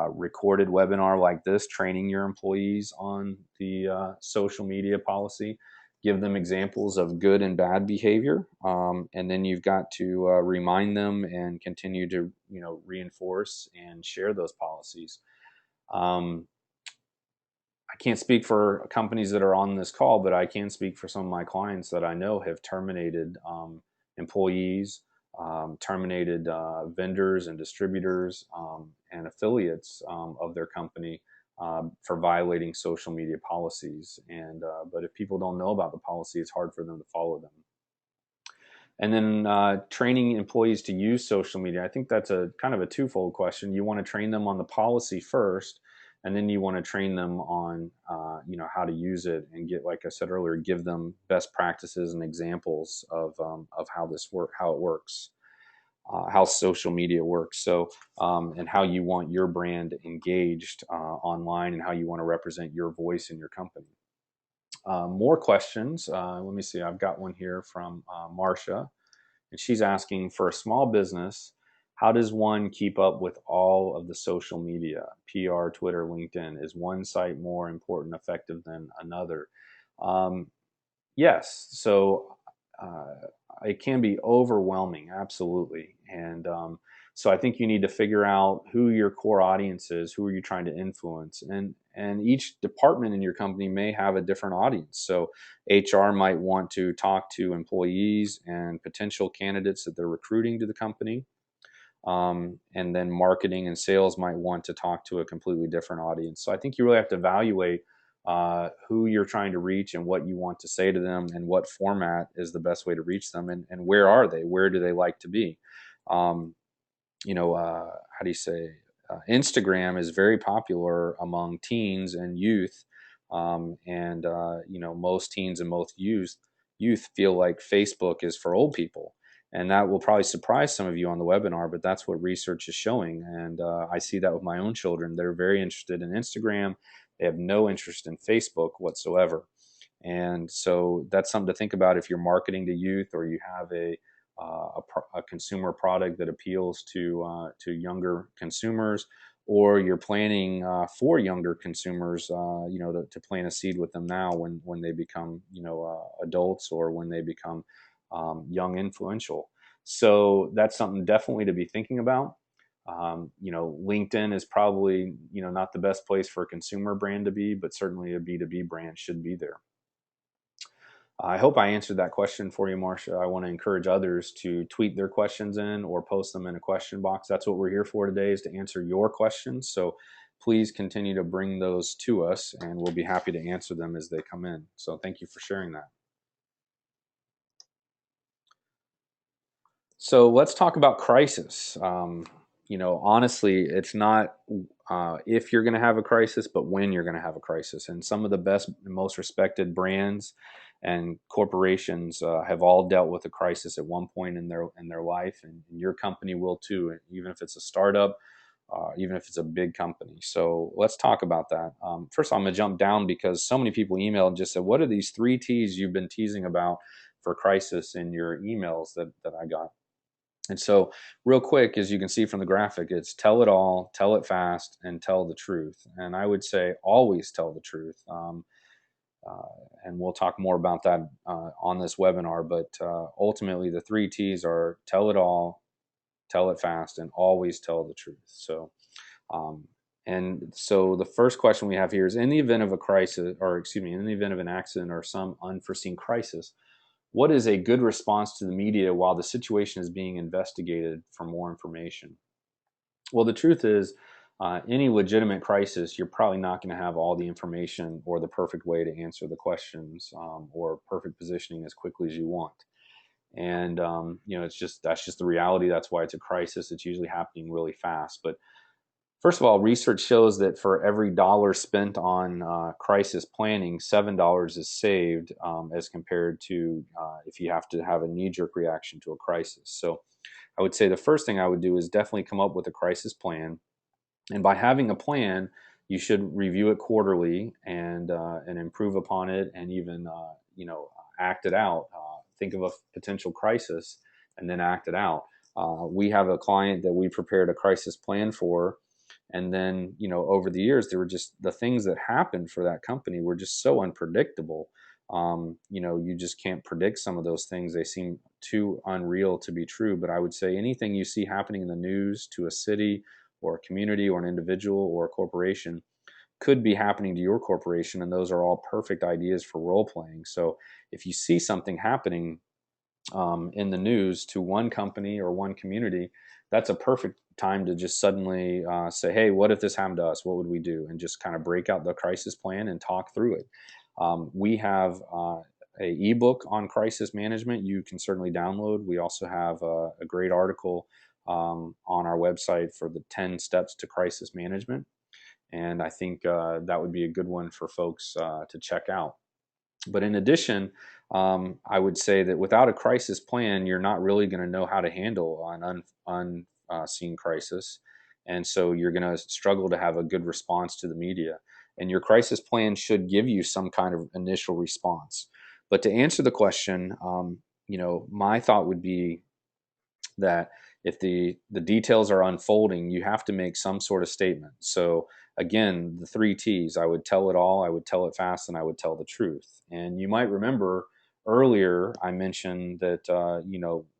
recorded webinar like this, training your employees on the social media policy, give them examples of good and bad behavior, and then you've got to remind them and continue to reinforce and share those policies. um, I can't speak for companies that are on this call, but I can speak for some of my clients that I know have terminated employees, terminated vendors and distributors and affiliates of their company for violating social media policies. And but if people don't know about the policy, it's hard for them to follow them. And then training employees to use social media. I think that's a kind of a twofold question. You want to train them on the policy first, and then you want to train them on how to use it and get, like I said earlier, give them best practices and examples of how it works, how social media works. So and how you want your brand engaged online, and how you want to represent your voice in your company. More questions. Let me see. I've got one here from Marcia. And she's asking, for a small business, how does one keep up with all of the social media, PR, Twitter, LinkedIn? Is one site more important, effective than another? Um, yes. So it can be overwhelming, absolutely. And So I think you need to figure out who your core audience is, who are you trying to influence, and each department in your company may have a different audience. So HR might want to talk to employees and potential candidates that they're recruiting to the company. And then marketing and sales might want to talk to a completely different audience. So I think you really have to evaluate who you're trying to reach and what you want to say to them and what format is the best way to reach them, and where are they? Where do they like to be? Um, how do you say? Instagram is very popular among teens and youth, and most teens and most youth feel like Facebook is for old people, and that will probably surprise some of you on the webinar. But that's what research is showing, and I see that with my own children. They're very interested in Instagram. They have no interest in Facebook whatsoever. And so that's something to think about if you're marketing to youth, or you have a consumer product that appeals to younger consumers, or you're planning for younger consumers, to plant a seed with them now when they become adults, or when they become young influential. So that's something definitely to be thinking about. LinkedIn is probably not the best place for a consumer brand to be, but certainly a B2B brand should be there. I hope I answered that question for you, Marcia. I want to encourage others to tweet their questions in or post them in a question box. That's what we're here for today, is to answer your questions. So please continue to bring those to us, and we'll be happy to answer them as they come in. So thank you for sharing that. So let's talk about crisis. Honestly, it's not if you're going to have a crisis, but when you're going to have a crisis. And some of the best and most respected brands and corporations have all dealt with a crisis at one point in their life, and your company will too, even if it's a startup, even if it's a big company. So let's talk about that. First, I'm going to jump down because so many people emailed and just said, "What are these 3 T's you've been teasing about for crisis in your emails that I got?" And so, real quick, as you can see from the graphic, it's tell it all, tell it fast, and tell the truth. And I would say always tell the truth. And we'll talk more about that on this webinar. But ultimately, the 3 T's are tell it all, tell it fast, and always tell the truth. Um, so the first question we have here is: in the event of a crisis, or excuse me, in the event of an accident or some unforeseen crisis, what is a good response to the media while the situation is being investigated for more information? Well, the truth is, any legitimate crisis, you're probably not going to have all the information or the perfect way to answer the questions, or perfect positioning as quickly as you want. And that's just the reality. That's why it's a crisis. It's usually happening really fast. But first of all, research shows that for every dollar spent on crisis planning, $7 is saved, as compared to if you have to have a knee-jerk reaction to a crisis. So I would say the first thing I would do is definitely come up with a crisis plan. And by having a plan, you should review it quarterly and improve upon it, and even act it out. Think of a potential crisis and then act it out. We have a client that we prepared a crisis plan for, and then over the years, there were just the things that happened for that company were just so unpredictable. You just can't predict some of those things. They seem too unreal to be true. But I would say anything you see happening in the news to a city or a community or an individual or a corporation could be happening to your corporation, and those are all perfect ideas for role playing. So if you see something happening in the news to one company or one community, that's a perfect time to just suddenly say, "Hey, what if this happened to us? What would we do?" And just kind of break out the crisis plan and talk through it. We have a ebook on crisis management you can certainly download. We also have a great article on our website for the 10 steps to crisis management. And I think that would be a good one for folks to check out. But in addition, I would say that without a crisis plan, you're not really going to know how to handle an unseen crisis. And so you're going to struggle to have a good response to the media. And your crisis plan should give you some kind of initial response. But to answer the question, my thought would be that if the details are unfolding, you have to make some sort of statement. So again, the 3 T's: I would tell it all, I would tell it fast, and I would tell the truth. And you might remember earlier I mentioned that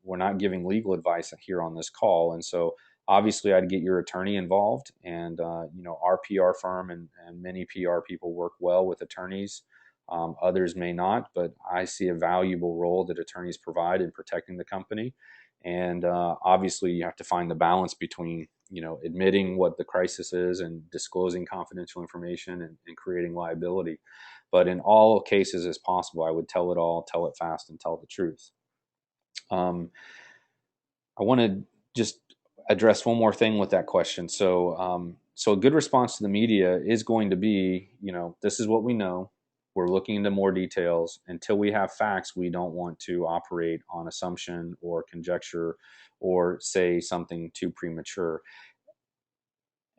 we're not giving legal advice here on this call, and so Obviously, I'd get your attorney involved, and our PR firm and many PR people work well with attorneys. Others may not, but I see a valuable role that attorneys provide in protecting the company. And obviously, you have to find the balance between admitting what the crisis is and disclosing confidential information and creating liability. But in all cases as possible, I would tell it all, tell it fast, and tell the truth. Um, I want to just address one more thing with that question. So a good response to the media is going to be, this is what we know. We're looking into more details. Until we have facts, we don't want to operate on assumption or conjecture or say something too premature.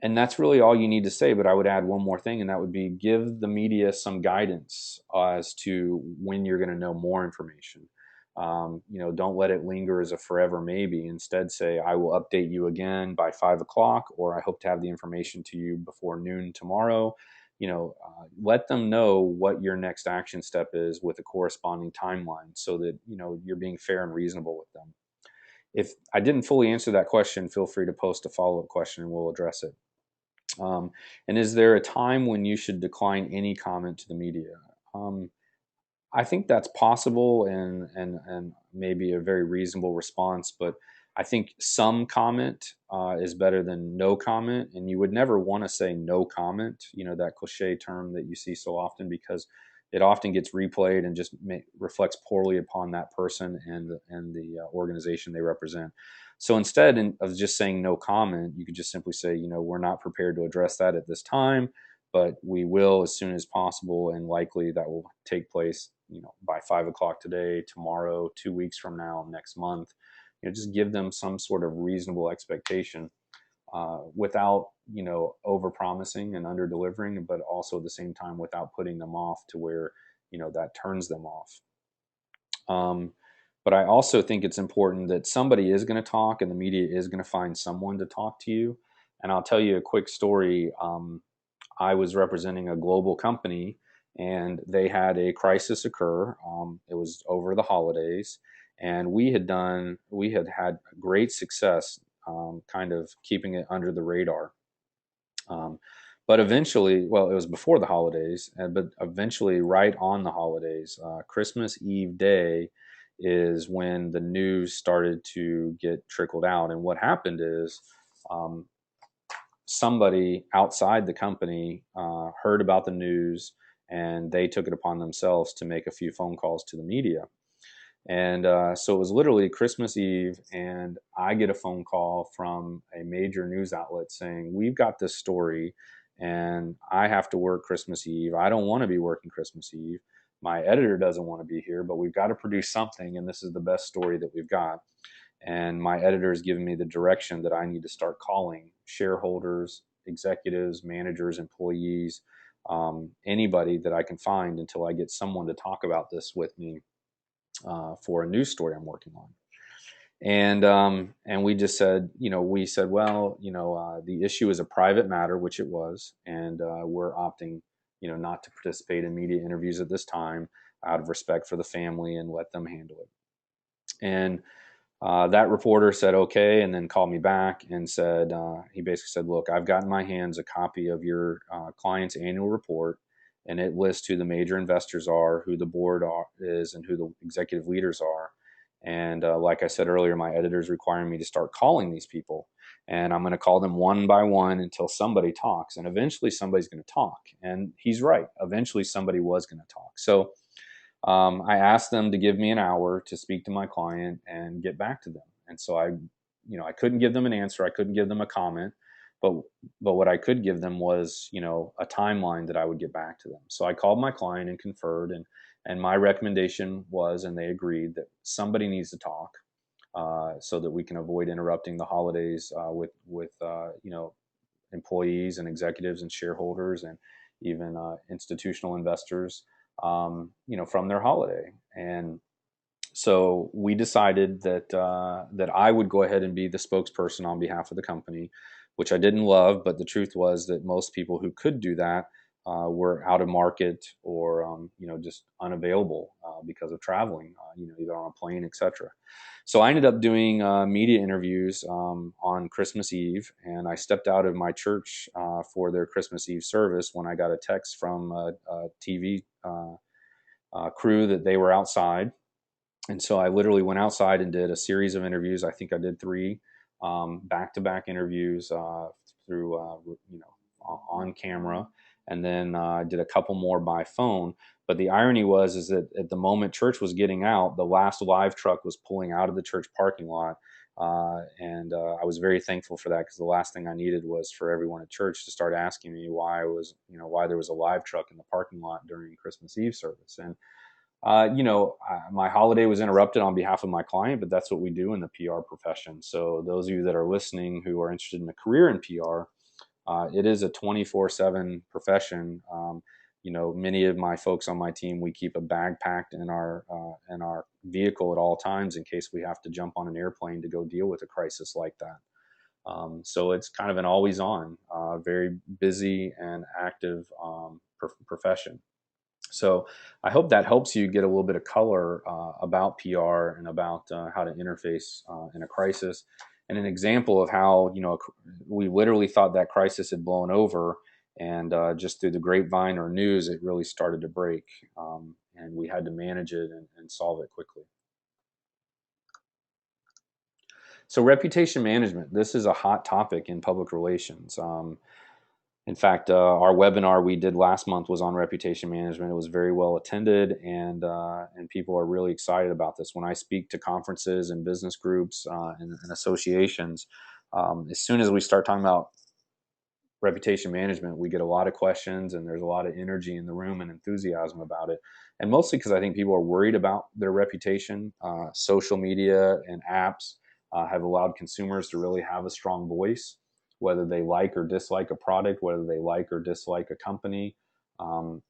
And that's really all you need to say. But I would add one more thing, and that would be give the media some guidance as to when you're going to know more information. Don't let it linger as a forever maybe. Instead, say, I will update you again by 5 o'clock, or I hope to have the information to you before noon tomorrow. Let them know what your next action step is with a corresponding timeline so that, you're being fair and reasonable with them. If I didn't fully answer that question, feel free to post a follow-up question and we'll address it. And is there a time when you should decline any comment to the media? I think that's possible and maybe a very reasonable response, but I think some comment is better than no comment, and you would never want to say no comment. That cliche term that you see so often because it often gets replayed and just reflects poorly upon that person and the organization they represent. So instead of just saying no comment, you could just simply say, we're not prepared to address that at this time, but we will as soon as possible, and likely that will take place, by 5 o'clock today, tomorrow, 2 weeks from now, next month. Just give them some sort of reasonable expectation without, over promising and under delivering, but also at the same time without putting them off to where, that turns them off. But I also think it's important that somebody is going to talk and the media is going to find someone to talk to you. And I'll tell you a quick story. I was representing a global company and they had a crisis occur. It was over the holidays, and we had had great success, kind of keeping it under the radar. Um, but eventually, well, it was before the holidays, but eventually, right on the holidays, Christmas Eve day is when the news started to get trickled out. And what happened is, um, somebody outside the company heard about the news and they took it upon themselves to make a few phone calls to the media. And so it was literally Christmas Eve, and I get a phone call from a major news outlet saying, we've got this story, and I have to work Christmas Eve. I don't want to be working Christmas Eve. My editor doesn't want to be here, but we've got to produce something, and this is the best story that we've got. And my editor has given me the direction that I need to start calling shareholders, executives, managers, employees, anybody that I can find until I get someone to talk about this with me for a news story I'm working on. And we just said, we said, well, the issue is a private matter, which it was, and we're opting, not to participate in media interviews at this time out of respect for the family and let them handle it. And that reporter said okay, and then called me back and said, he basically said, look, I've got in my hands a copy of your client's annual report, and it lists who the major investors are, who the board is, and who the executive leaders are. And like I said earlier, my editor is requiring me to start calling these people. And I'm going to call them one by one until somebody talks. And eventually somebody's going to talk. And he's right. Eventually somebody was going to talk. So I asked them to give me an hour to speak to my client and get back to them. And so I couldn't give them an answer. I couldn't give them a comment, but what I could give them was, a timeline that I would get back to them. So I called my client and conferred, and my recommendation was, and they agreed, that somebody needs to talk so that we can avoid interrupting the holidays with employees and executives and shareholders and even institutional investors, from their holiday. And so we decided that I would go ahead and be the spokesperson on behalf of the company, which I didn't love, but the truth was that most people who could do that were out of market or just unavailable because of traveling, either on a plane, etc. So I ended up doing media interviews on Christmas Eve, and I stepped out of my church for their Christmas Eve service when I got a text from a TV crew that they were outside. And so I literally went outside and did a series of interviews. I think I did three back-to-back interviews through, on camera, and then I did a couple more by phone. But the irony was is that at the moment church was getting out, the last live truck was pulling out of the church parking lot. And I was very thankful for that, because the last thing I needed was for everyone at church to start asking me why there was a live truck in the parking lot during Christmas Eve service. And my holiday was interrupted on behalf of my client, but that's what we do in the PR profession. So those of you that are listening who are interested in a career in PR, it is a 24/7 profession. Many of my folks on my team, we keep a bag packed in our vehicle at all times in case we have to jump on an airplane to go deal with a crisis like that. So it's kind of an always on, very busy and active profession. So I hope that helps you get a little bit of color about PR and about how to interface in a crisis. And an example of how, we literally thought that crisis had blown over, and just through the grapevine or news, it really started to break. And we had to manage it and solve it quickly. So reputation management, this is a hot topic in public relations. In fact, our webinar we did last month was on reputation management. It was very well attended, and people are really excited about this. When I speak to conferences and business groups and associations, as soon as we start talking about reputation management, we get a lot of questions, and there's a lot of energy in the room and enthusiasm about it. And mostly because I think people are worried about their reputation. Social media and apps have allowed consumers to really have a strong voice, whether they like or dislike a product, whether they like or dislike a company. Um,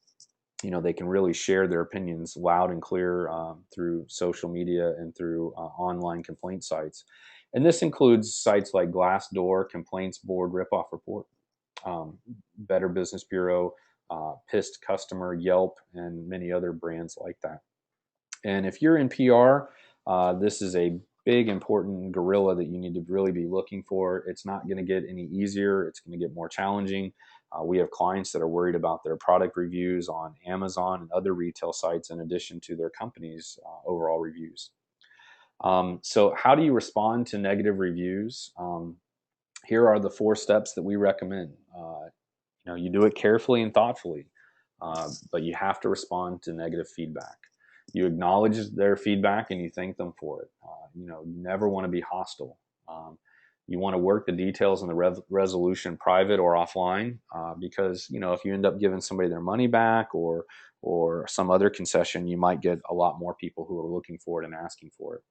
they can really share their opinions loud and clear through social media and through online complaint sites. And this includes sites like Glassdoor, Complaints Board, Ripoff Report, Better Business Bureau, Pissed Customer, Yelp, and many other brands like that. And if you're in PR, this is a big, important gorilla that you need to really be looking for. It's not going to get any easier. It's going to get more challenging. We have clients that are worried about their product reviews on Amazon and other retail sites in addition to their company's overall reviews. So how do you respond to negative reviews? Here are the 4 steps that we recommend. You do it carefully and thoughtfully, but you have to respond to negative feedback. You acknowledge their feedback and you thank them for it. You never want to be hostile. You want to work the details in the resolution private or offline, because if you end up giving somebody their money back or some other concession, you might get a lot more people who are looking for it and asking for it.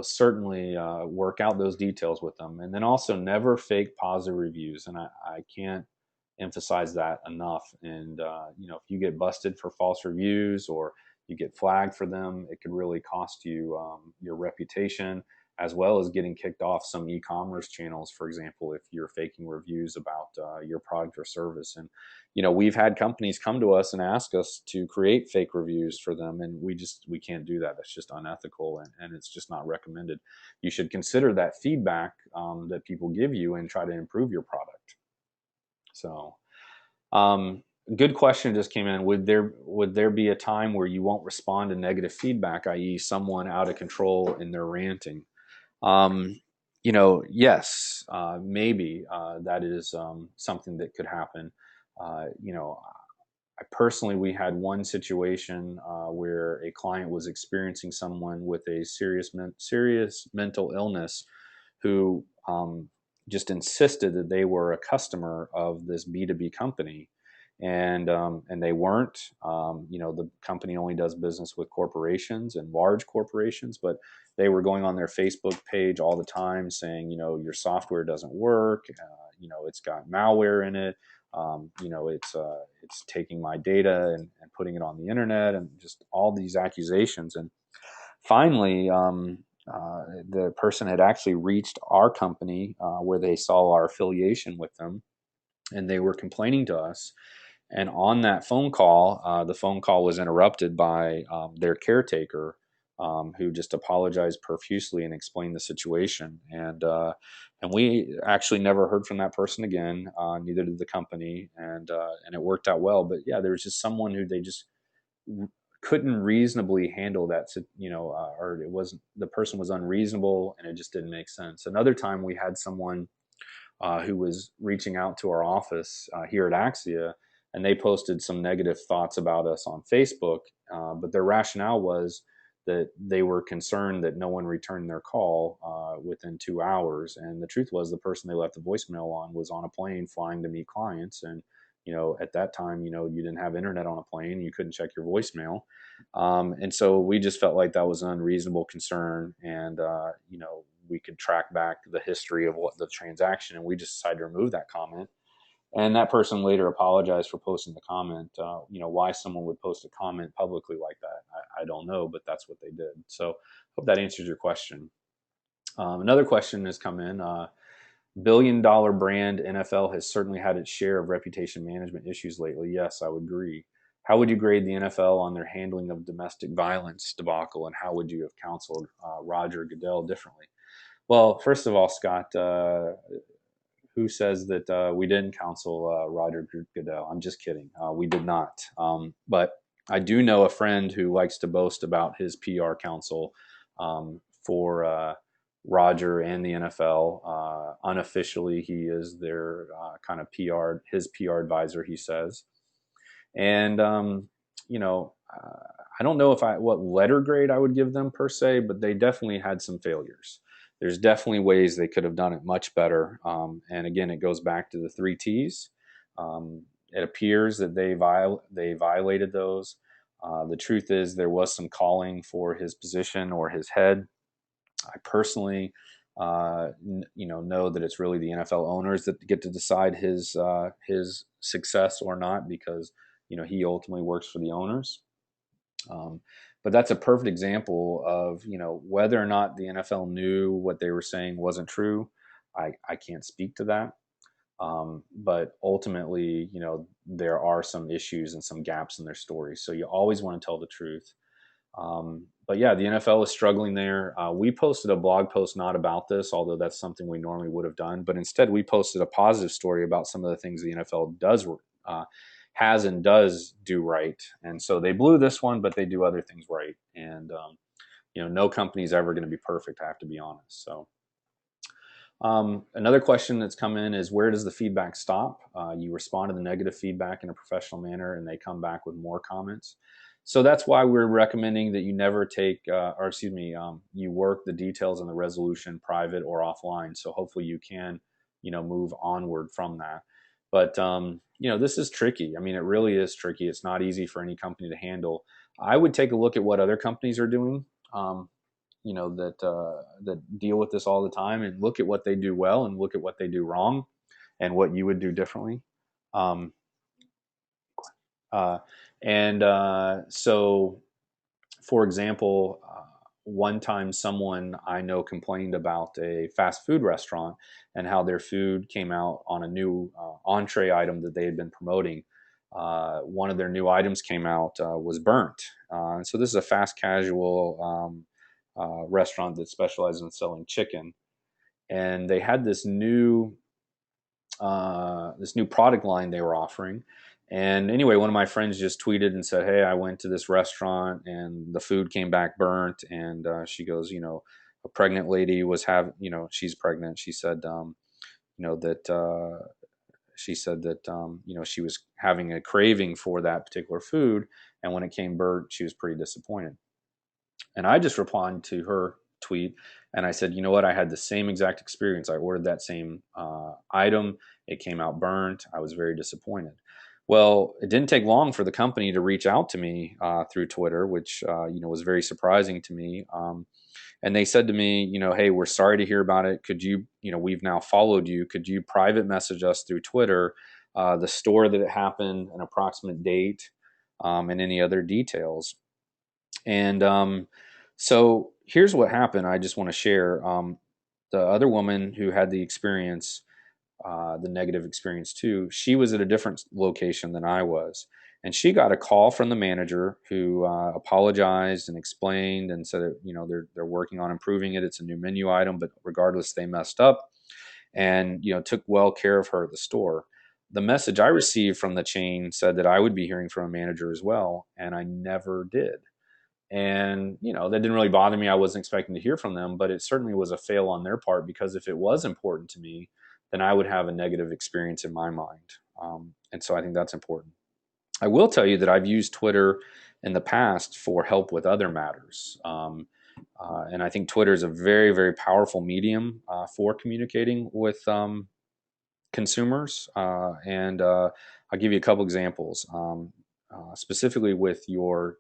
Certainly work out those details with them. And then also never fake positive reviews. And I can't emphasize that enough. And, if you get busted for false reviews or you get flagged for them, it could really cost you your reputation, as well as getting kicked off some e-commerce channels, for example, if you're faking reviews about your product or service. And, we've had companies come to us and ask us to create fake reviews for them, and we can't do that. That's just unethical, and it's just not recommended. You should consider that feedback that people give you and try to improve your product. So, good question just came in. Would there be a time where you won't respond to negative feedback, i.e., someone out of control in their ranting? Yes, maybe that is something that could happen. We had one situation where a client was experiencing someone with a serious mental illness who just insisted that they were a customer of this B2B company, and they weren't. The company only does business with corporations and large corporations, but they were going on their Facebook page all the time saying, your software doesn't work, it's got malware in it, it's taking my data and putting it on the internet, and just all these accusations. And finally, the person had actually reached our company where they saw our affiliation with them, and they were complaining to us. And on that phone call, the phone call was interrupted by their caretaker, who just apologized profusely and explained the situation. And we actually never heard from that person again. Neither did the company, and it worked out well. But yeah, there was just someone who they just couldn't reasonably handle that. Or it wasn't, the person was unreasonable, and it just didn't make sense. Another time, we had someone who was reaching out to our office here at Axia, and they posted some negative thoughts about us on Facebook. But their rationale was that they were concerned that no one returned their call within 2 hours. And the truth was, the person they left the voicemail on was on a plane flying to meet clients. And at that time, you didn't have internet on a plane, you couldn't check your voicemail. And so we just felt like that was an unreasonable concern. And we could track back the history of what the transaction, and we just decided to remove that comment. And that person later apologized for posting the comment. Why someone would post a comment publicly like that, I don't know, but that's what they did. So hope that answers your question. Another question has come in. Billion-dollar brand NFL has certainly had its share of reputation management issues lately. Yes, I would agree. How would you grade the NFL on their handling of domestic violence debacle, and how would you have counseled Roger Goodell differently? Well, first of all, Scott, who says that we didn't counsel Roger Goodell? I'm just kidding. We did not. But I do know a friend who likes to boast about his PR counsel for Roger and the NFL. Unofficially, he is their kind of his PR advisor, he says. And I don't know what letter grade I would give them per se, but they definitely had some failures. There's definitely ways they could have done it much better. And again, it goes back to the 3 T's. It appears that they violated those. The truth is, there was some calling for his position or his head. I personally, know that it's really the NFL owners that get to decide his success or not, because he ultimately works for the owners. But that's a perfect example of whether or not the NFL knew what they were saying wasn't true. I can't speak to that. But ultimately, there are some issues and some gaps in their story. So you always want to tell the truth. But yeah, the NFL is struggling there. We posted a blog post not about this, although that's something we normally would have done. But instead, we posted a positive story about some of the things the NFL has and does do right. And so they blew this one, but they do other things right. And no company is ever going to be perfect, I have to be honest. So another question that's come in is, where does the feedback stop? You respond to the negative feedback in a professional manner, and they come back with more comments. So that's why we're recommending that you never you work the details and the resolution private or offline. So hopefully you can, move onward from that. But this is tricky. I mean, it really is tricky. It's not easy for any company to handle. I would take a look at what other companies are doing. That deal with this all the time, and look at what they do well and look at what they do wrong and what you would do differently. Um, so, for example, one time someone I know complained about a fast food restaurant and how their food came out on a new entree item that they had been promoting. One of their new items came out was burnt. And so this is a fast casual restaurant that specializes in selling chicken. And they had this new product line they were offering. And anyway, one of my friends just tweeted and said, "Hey, I went to this restaurant and the food came back burnt." And she goes, a pregnant lady was she's pregnant. She said, that she was having a craving for that particular food, and when it came burnt, she was pretty disappointed. And I just replied to her tweet and I said, you know what? I had the same exact experience. I ordered that same item. It came out burnt. I was very disappointed. Well, it didn't take long for the company to reach out to me through Twitter, which was very surprising to me. And they said to me, hey, we're sorry to hear about it. Could you, we've now followed you. Could you private message us through Twitter the store that it happened, an approximate date, and any other details? And so here's what happened. I just want to share. The other woman who had the experience the negative experience too. She was at a different location than I was, and she got a call from the manager who apologized and explained and said, they're working on improving it. It's a new menu item, but regardless, they messed up, and took well care of her at the store. The message I received from the chain said that I would be hearing from a manager as well, and I never did. And that didn't really bother me. I wasn't expecting to hear from them, but it certainly was a fail on their part, because if it was important to me, then I would have a negative experience in my mind. And so I think that's important. I will tell you that I've used Twitter in the past for help with other matters. And I think Twitter is a very, very powerful medium for communicating with consumers. And I'll give you a couple examples. Specifically with your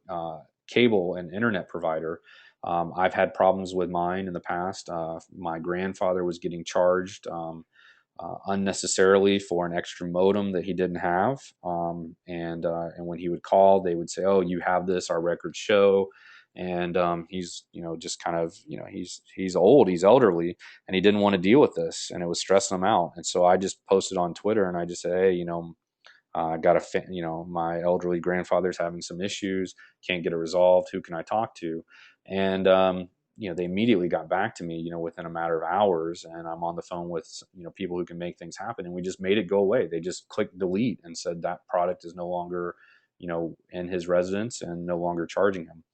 cable and internet provider, I've had problems with mine in the past. My grandfather was getting charged unnecessarily for an extra modem that he didn't have, and when he would call, they would say, "Oh, you have this. Our records show." And he's just kind of he's old, he's elderly, and he didn't want to deal with this, and it was stressing him out. And so I just posted on Twitter, and I just said, "Hey, I got my elderly grandfather's having some issues, can't get it resolved. Who can I talk to?" And they immediately got back to me, within a matter of hours, and I'm on the phone with people who can make things happen, and we just made it go away. They just clicked delete and said that product is no longer, in his residence and no longer charging him.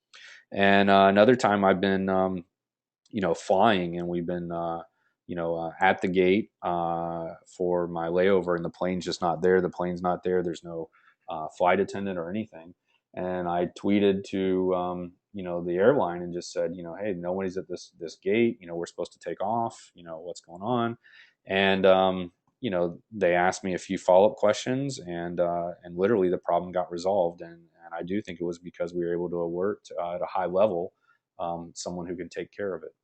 And another time I've been, flying, and we've been, at the gate for my layover, and the plane's just not there. The plane's not there. There's no flight attendant or anything. And I tweeted to, the airline and just said, "Hey, nobody's at this gate. We're supposed to take off. What's going on?" And, they asked me a few follow-up questions, and literally the problem got resolved. And I do think it was because we were able to alert at a high level someone who can take care of it.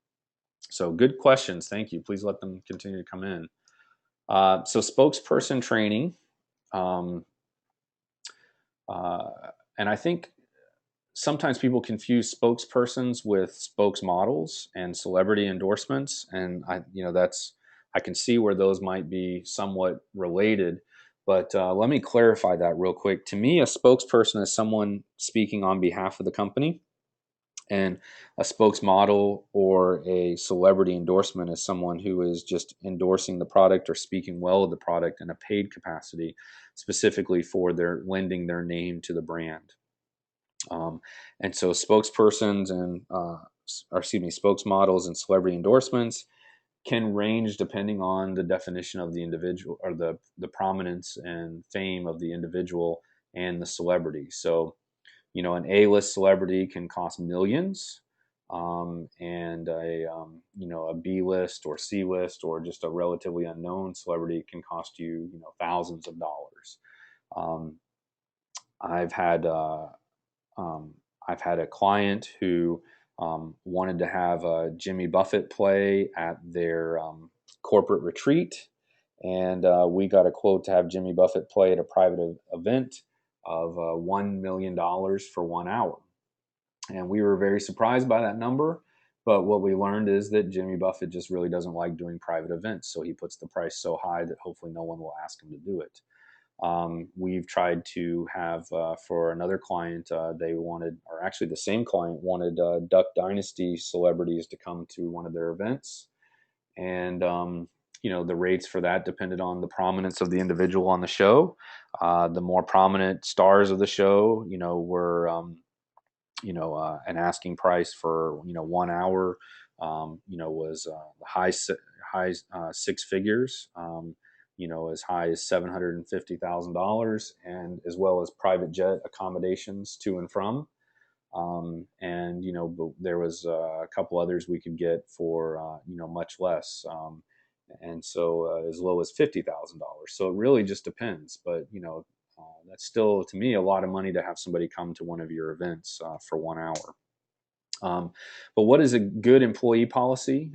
So good questions. Thank you. Please let them continue to come in. So spokesperson training. Um, uh, and I think sometimes people confuse spokespersons with spokesmodels and celebrity endorsements. And I can see where those might be somewhat related. But let me clarify that real quick. To me, a spokesperson is someone speaking on behalf of the company, and a spokesmodel or a celebrity endorsement is someone who is just endorsing the product or speaking well of the product in a paid capacity, specifically for their lending their name to the brand. And so spokespersons and, spokesmodels and celebrity endorsements can range depending on the definition of the individual, or the prominence and fame of the individual and the celebrity. So, an A-list celebrity can cost millions, and a B-list or C-list or just a relatively unknown celebrity can cost you, thousands of dollars. Um, I've had um, I've had a client who wanted to have Jimmy Buffett play at their corporate retreat, and we got a quote to have Jimmy Buffett play at a private event of $1 million for 1 hour. And we were very surprised by that number. But what we learned is that Jimmy Buffett just really doesn't like doing private events. So he puts the price so high that hopefully no one will ask him to do it. We've tried to have, for another client, they wanted, or actually the same client wanted Duck Dynasty celebrities to come to one of their events. And, the rates for that depended on the prominence of the individual on the show. The more prominent stars of the show, were, an asking price for, 1 hour, was the high six figures. As high as $750,000, and as well as private jet accommodations to and from. And there was a couple others we could get for much less, and so as low as $50,000. So it really just depends. But that's still, to me, a lot of money to have somebody come to one of your events for 1 hour. But what is a good employee policy?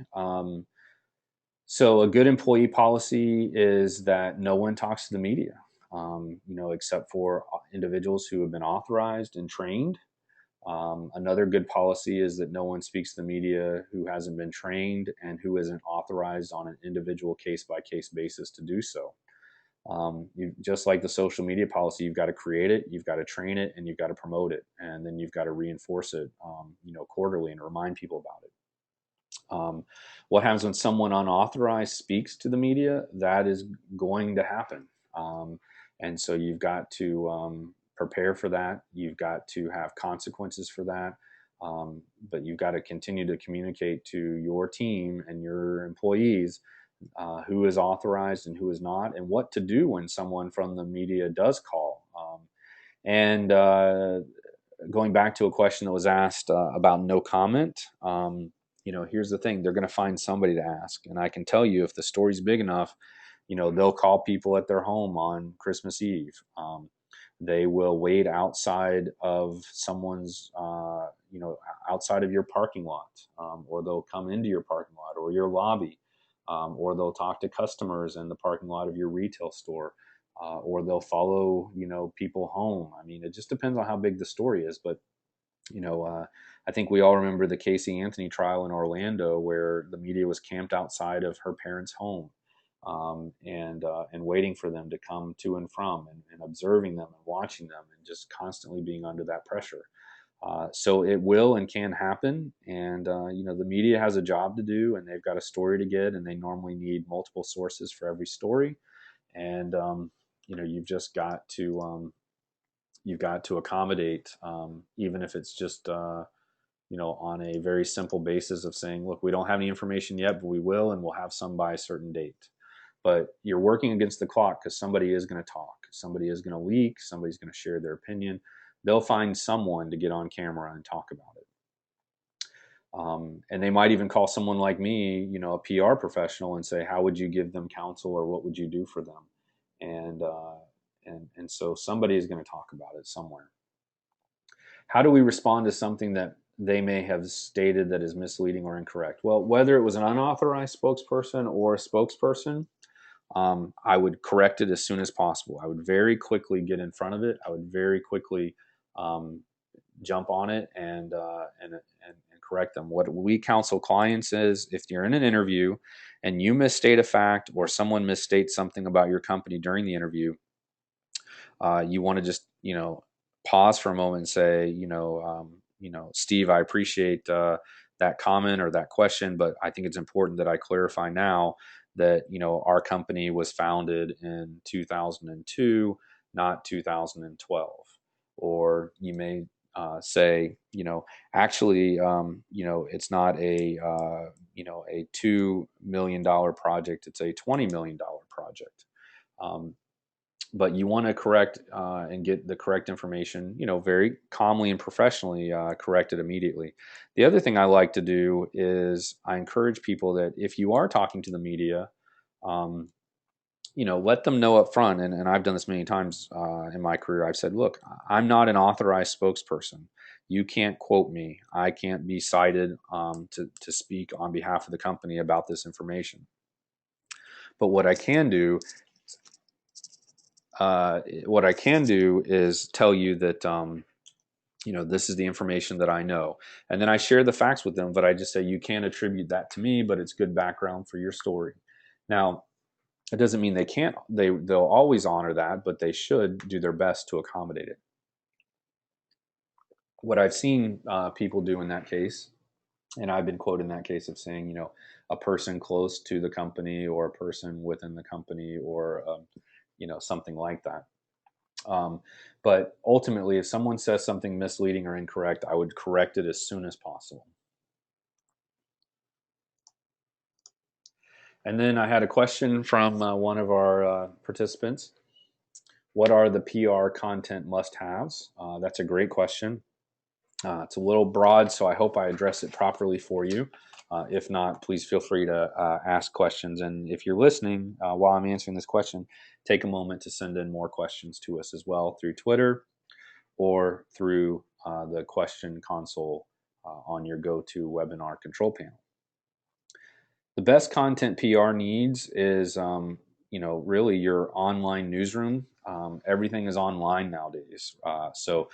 So a good employee policy is that no one talks to the media, except for individuals who have been authorized and trained. Another good policy is that no one speaks to the media who hasn't been trained and who isn't authorized on an individual case-by-case basis to do so. Just like the social media policy, you've got to create it, you've got to train it, and you've got to promote it, and then you've got to reinforce it, quarterly, and remind people about it. What happens when someone unauthorized speaks to the media? That is going to happen. And so you've got to prepare for that. You've got to have consequences for that. But you've got to continue to communicate to your team and your employees who is authorized and who is not, and what to do when someone from the media does call. And Going back to a question that was asked about no comment, here's the thing: they're going to find somebody to ask, and I can tell you if the story's big enough, they'll call people at their home on Christmas Eve. They will wait outside of someone's, outside of your parking lot, or they'll come into your parking lot or your lobby, or they'll talk to customers in the parking lot of your retail store, or they'll follow, people home. I mean, it just depends on how big the story is, but I think we all remember the Casey Anthony trial in Orlando, where the media was camped outside of her parents' home, and waiting for them to come to and from, and observing them and watching them, and just constantly being under that pressure. So it will and can happen, and the media has a job to do, and they've got a story to get, and they normally need multiple sources for every story, and you've just got to accommodate, even if it's just on a very simple basis of saying, look, we don't have any information yet, but we will, and we'll have some by a certain date. But you're working against the clock, because somebody is going to talk, somebody is going to leak, somebody's going to share their opinion. They'll find someone to get on camera and talk about it. And they might even call someone like me, a PR professional, and say, how would you give them counsel, or what would you do for them? And so somebody is going to talk about it somewhere. How do we respond to something that they may have stated that is misleading or incorrect? Well, whether it was an unauthorized spokesperson or a spokesperson, I would correct it as soon as possible. I would very quickly get in front of it. I would very quickly jump on it and correct them. What we counsel clients is, if you're in an interview and you misstate a fact, or someone misstates something about your company during the interview, you want to just pause for a moment and say, Steve, I appreciate that comment or that question, but I think it's important that I clarify now that our company was founded in 2002, not 2012. Or you may say, actually, it's not a $2 million project; it's a $20 million project. But you want to correct and get the correct information, very calmly and professionally corrected immediately. The other thing I like to do is I encourage people that if you are talking to the media, let them know up front. And I've done this many times in my career. I've said, look, I'm not an authorized spokesperson. You can't quote me. I can't be cited to speak on behalf of the company about this information. But what I can do is tell you that this is the information that I know, and then I share the facts with them. But I just say, you can't attribute that to me, but it's good background for your story. Now, it doesn't mean they can't. They'll always honor that, but they should do their best to accommodate it. What I've seen people do in that case, and I've been quoted in that case of saying, a person close to the company, or a person within the company, or something like that. But ultimately, if someone says something misleading or incorrect, I would correct it as soon as possible. And then I had a question from one of our participants. What are the PR content must-haves? That's a great question. It's a little broad, so I hope I address it properly for you. If not, please feel free to ask questions. And if you're listening while I'm answering this question, take a moment to send in more questions to us as well through Twitter or through the question console on your GoToWebinar control panel. The best content PR needs is, really your online newsroom. Everything is online nowadays. So,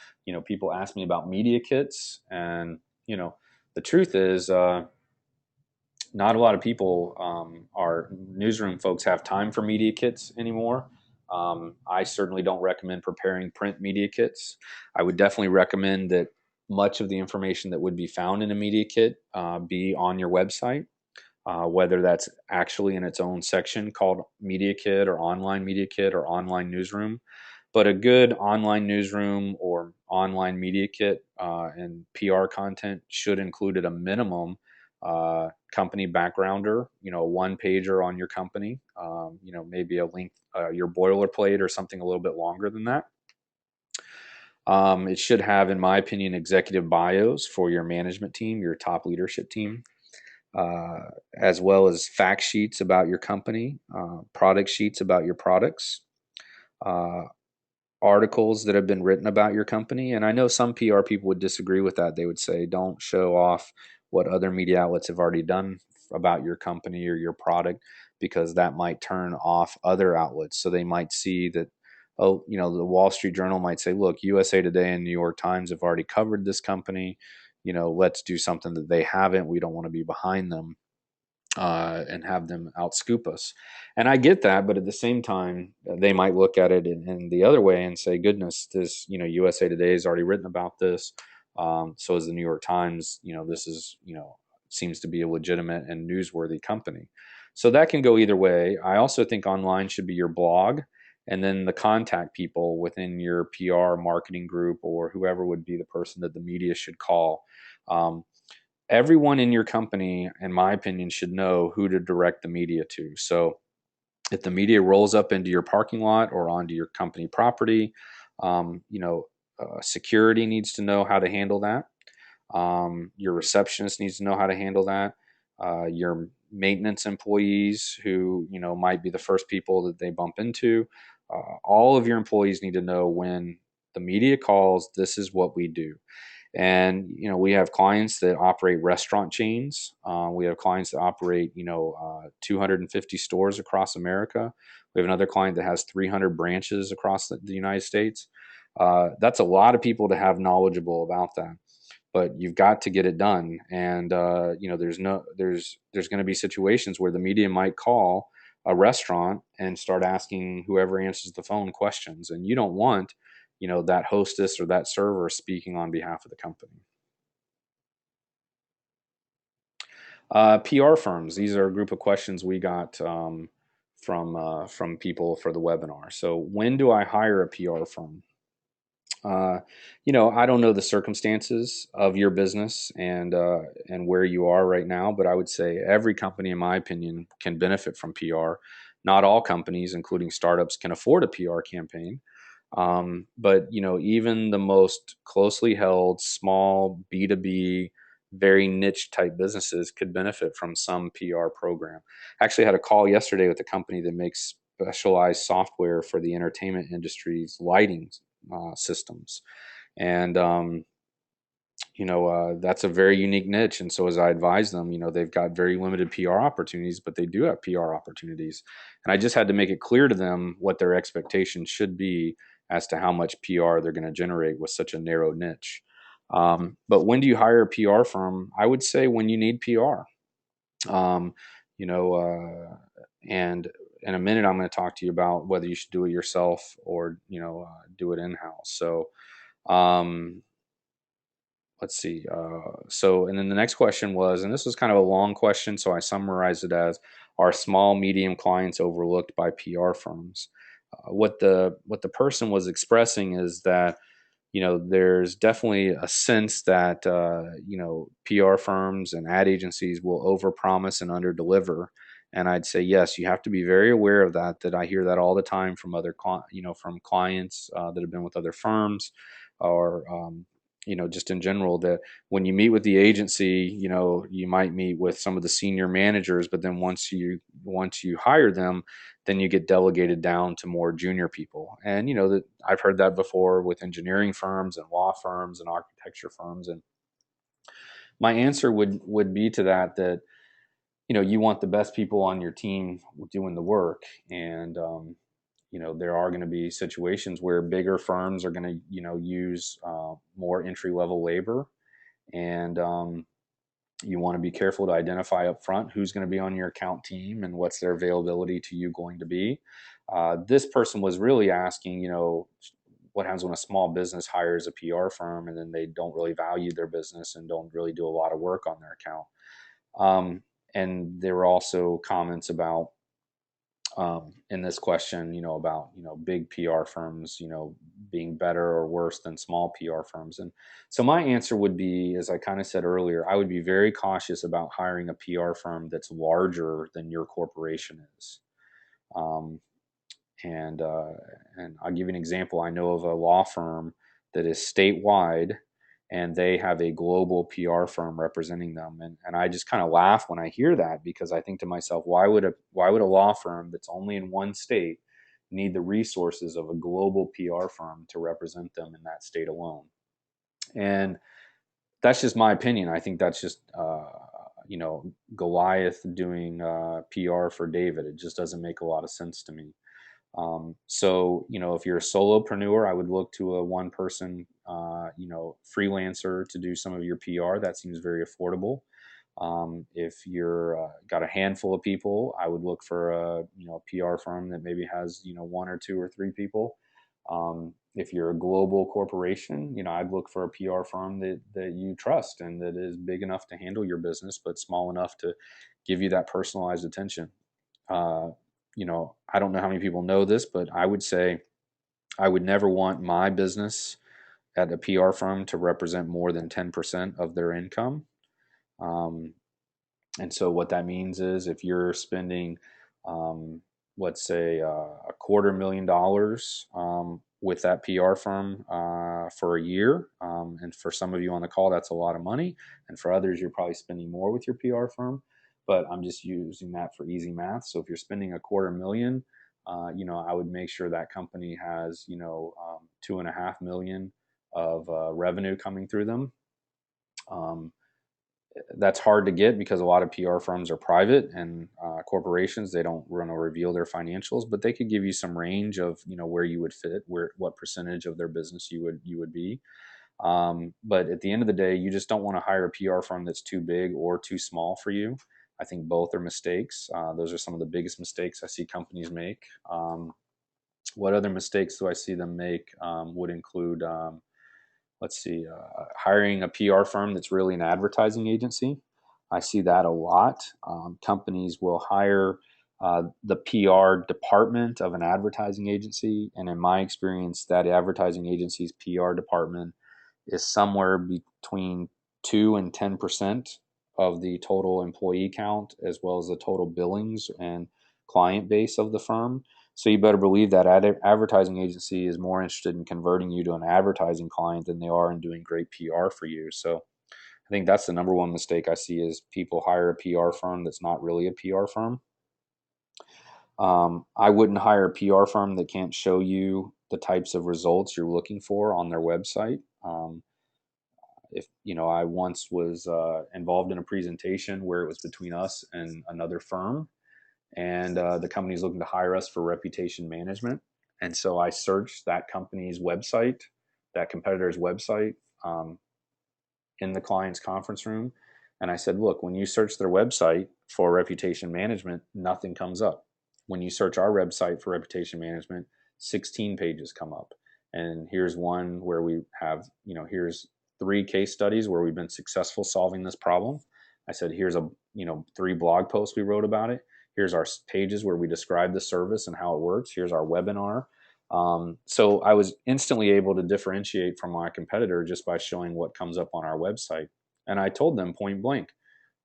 people ask me about media kits, and, the truth is, not a lot of people, our newsroom folks, have time for media kits anymore. I certainly don't recommend preparing print media kits. I would definitely recommend that much of the information that would be found in a media kit be on your website, whether that's actually in its own section called Media Kit or Online Media Kit or Online Newsroom. But a good online newsroom or online media kit and PR content should include at a minimum company backgrounder, a one pager on your company, maybe a link, your boilerplate or something a little bit longer than that. It should have, in my opinion, executive bios for your management team, your top leadership team, uh, as well as fact sheets about your company, product sheets about your products, uh, articles that have been written about your company. And I know some PR people would disagree with that. They would say, don't show off what other media outlets have already done about your company or your product, because that might turn off other outlets. So they might see that, oh, the Wall Street Journal might say, look, USA Today and New York Times have already covered this company. Let's do something that they haven't. We don't want to be behind them and have them outscoop us. And I get that, but at the same time, they might look at it in the other way and say, "Goodness, this USA Today has already written about this. So is the New York Times. This is seems to be a legitimate and newsworthy company." So that can go either way. I also think online should be your blog, and then the contact people within your PR marketing group or whoever would be the person that the media should call. Everyone in your company, in my opinion, should know who to direct the media to. So if the media rolls up into your parking lot or onto your company property, security needs to know how to handle that. Your receptionist needs to know how to handle that. Your maintenance employees, who might be the first people that they bump into, all of your employees need to know when the media calls. This is what we do. And we have clients that operate restaurant chains. We have clients that operate 250 stores across America. We have another client that has 300 branches across the United States. That's a lot of people to have knowledgeable about that, but you've got to get it done. And there's going to be situations where the media might call a restaurant and start asking whoever answers the phone questions, and you don't want that hostess or that server speaking on behalf of the company. PR firms. These are a group of questions we got from people for the webinar. So when do I hire a PR firm? Uh, I don't know the circumstances of your business and where you are right now, but I would say every company, in my opinion, can benefit from PR. Not all companies, including startups, can afford a PR campaign. But even the most closely held, small B2B, very niche type businesses could benefit from some PR program. I actually had a call yesterday with a company that makes specialized software for the entertainment industry's lighting systems. And that's a very unique niche. And so as I advise them, they've got very limited PR opportunities, but they do have PR opportunities. And I just had to make it clear to them what their expectations should be as to how much PR they're going to generate with such a narrow niche. But when do you hire a PR firm? I would say when you need PR. Um, you know, and in a minute, I'm going to talk to you about whether you should do it yourself or do it in house. So um, let's see. And then the next question was, and this was kind of a long question, so I summarized it as: are small, medium clients overlooked by PR firms? What the person was expressing is that there's definitely a sense that PR firms and ad agencies will overpromise and underdeliver. And I'd say yes, you have to be very aware of that. That I hear that all the time from from clients that have been with other firms, or just in general, that when you meet with the agency, you might meet with some of the senior managers, but then once you hire them, then you get delegated down to more junior people. And that I've heard that before with engineering firms and law firms and architecture firms. And my answer would be to that you want the best people on your team doing the work. And, there are going to be situations where bigger firms are going to, use more entry level labor. And you want to be careful to identify up front who's going to be on your account team and what's their availability to you going to be. This person was really asking, what happens when a small business hires a PR firm and then they don't really value their business and don't really do a lot of work on their account. And there were also comments about in this question, about big PR firms, being better or worse than small PR firms. And so my answer would be, as I kind of said earlier, I would be very cautious about hiring a PR firm that's larger than your corporation is. Um, and I'll give you an example. I know of a law firm that is statewide, and they have a global PR firm representing them. And I just kind of laugh when I hear that, because I think to myself, why would a law firm that's only in one state need the resources of a global PR firm to represent them in that state alone? And that's just my opinion. I think that's just Goliath doing PR for David. It just doesn't make a lot of sense to me. So, if you're a solopreneur, I would look to a one person, freelancer to do some of your PR. That seems very affordable. If you're got a handful of people, I would look for a, PR firm that maybe has, one or two or three people. If you're a global corporation, I'd look for a PR firm that you trust and that is big enough to handle your business, but small enough to give you that personalized attention. Uh, I don't know how many people know this, but I would say I would never want my business at a PR firm to represent more than 10% of their income. Um, and so what that means is if you're spending, um, let's say, $250,000 with that PR firm for a year, and for some of you on the call, that's a lot of money, and for others, you're probably spending more with your PR firm. But I'm just using that for easy math. So if you're spending $250,000, I would make sure that company has 2.5 million of revenue coming through them. Um, that's hard to get because a lot of PR firms are private, and corporations, they don't want to reveal their financials, but they could give you some range of where you would fit, where what percentage of their business you would be. But at the end of the day, you just don't want to hire a PR firm that's too big or too small for you. I think both are mistakes. Those are some of the biggest mistakes I see companies make. What other mistakes do I see them make? Would include let's see, hiring a PR firm that's really an advertising agency. I see that a lot. Companies will hire the PR department of an advertising agency. And in my experience, that advertising agency's PR department is somewhere between 2 and 10% of the total employee count, as well as the total billings and client base of the firm. So you better believe that advertising agency is more interested in converting you to an advertising client than they are in doing great PR for you. So I think that's the number one mistake I see is people hire a PR firm that's not really a PR firm. I wouldn't hire a PR firm that can't show you the types of results you're looking for on their website. If I once was involved in a presentation where it was between us and another firm, and the company's looking to hire us for reputation management. And so I searched that company's website, that competitor's website, um, in the client's conference room. And I said, look, when you search their website for reputation management, nothing comes up. When you search our website for reputation management, 16 pages come up. And here's one where we have, here's 3 case studies where we've been successful solving this problem. I said, here's 3 blog posts we wrote about it. Here's our pages where we describe the service and how it works. Here's our webinar. So I was instantly able to differentiate from my competitor just by showing what comes up on our website. And I told them point blank,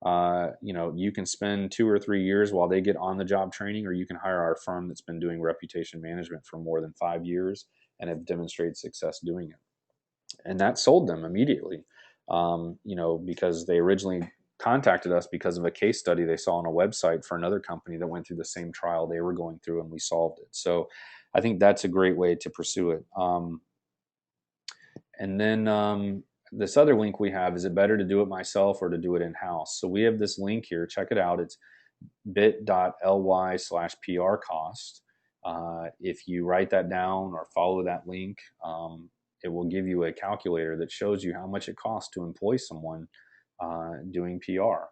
you can spend 2 or 3 years while they get on the job training, or you can hire our firm that's been doing reputation management for more than 5 years and have demonstrated success doing it. And that sold them immediately, because they originally contacted us because of a case study they saw on a website for another company that went through the same trial they were going through, and we solved it. So I think that's a great way to pursue it. And then this other link we have, is it better to do it myself or to do it in-house? So we have this link here. Check it out. It's bit.ly/PR cost. If you write that down or follow that link, it will give you a calculator that shows you how much it costs to employ someone doing PR.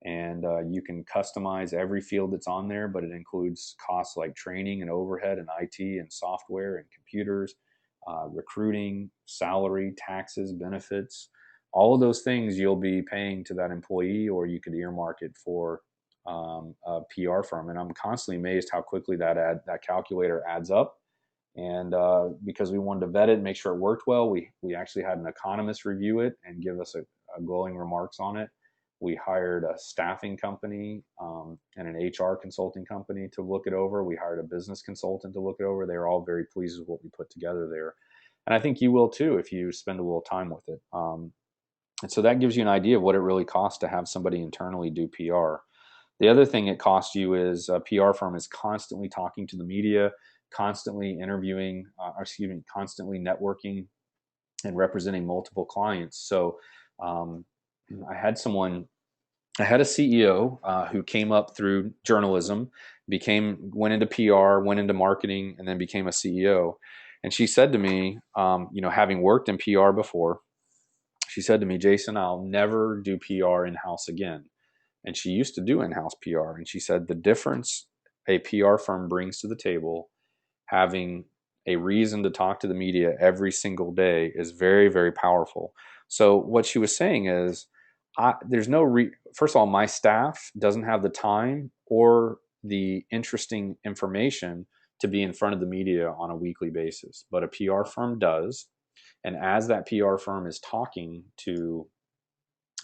And you can customize every field that's on there, but it includes costs like training and overhead and IT and software and computers, recruiting, salary, taxes, benefits. All of those things you'll be paying to that employee, or you could earmark it for a PR firm. And I'm constantly amazed how quickly that calculator adds up. And because we wanted to vet it and make sure it worked well, we actually had an economist review it and give us a glowing remarks on it. We hired a staffing company and an HR consulting company to look it over. We hired a business consultant to look it over. They were all very pleased with what we put together there. And I think you will too if you spend a little time with it. And so that gives you an idea of what it really costs to have somebody internally do PR. The other thing it costs you is a PR firm is constantly talking to the media, constantly interviewing, constantly networking and representing multiple clients. So um, I had someone, I had a CEO who came up through journalism, went into PR, went into marketing, and then became a CEO. And she said to me, having worked in PR before, she said to me, Jason, I'll never do PR in-house again. And she used to do in-house PR. And she said the difference a PR firm brings to the table, having a reason to talk to the media every single day, is very, very powerful. So what she was saying is, there's first of all, my staff doesn't have the time or the interesting information to be in front of the media on a weekly basis, but a PR firm does. And as that PR firm is talking to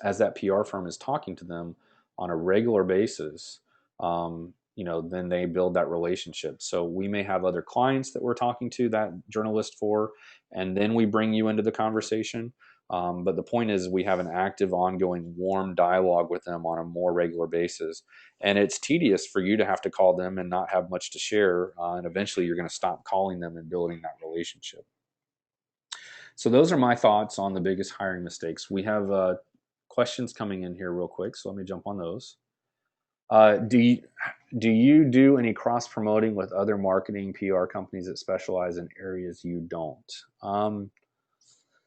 them on a regular basis, then they build that relationship. So we may have other clients that we're talking to that journalist for, and then we bring you into the conversation. But the point is, we have an active, ongoing, warm dialogue with them on a more regular basis. And it's tedious for you to have to call them and not have much to share. And eventually you're going to stop calling them and building that relationship. So those are my thoughts on the biggest hiring mistakes. We have questions coming in here real quick, so let me jump on those. Do you do any cross promoting with other marketing PR companies that specialize in areas you don't?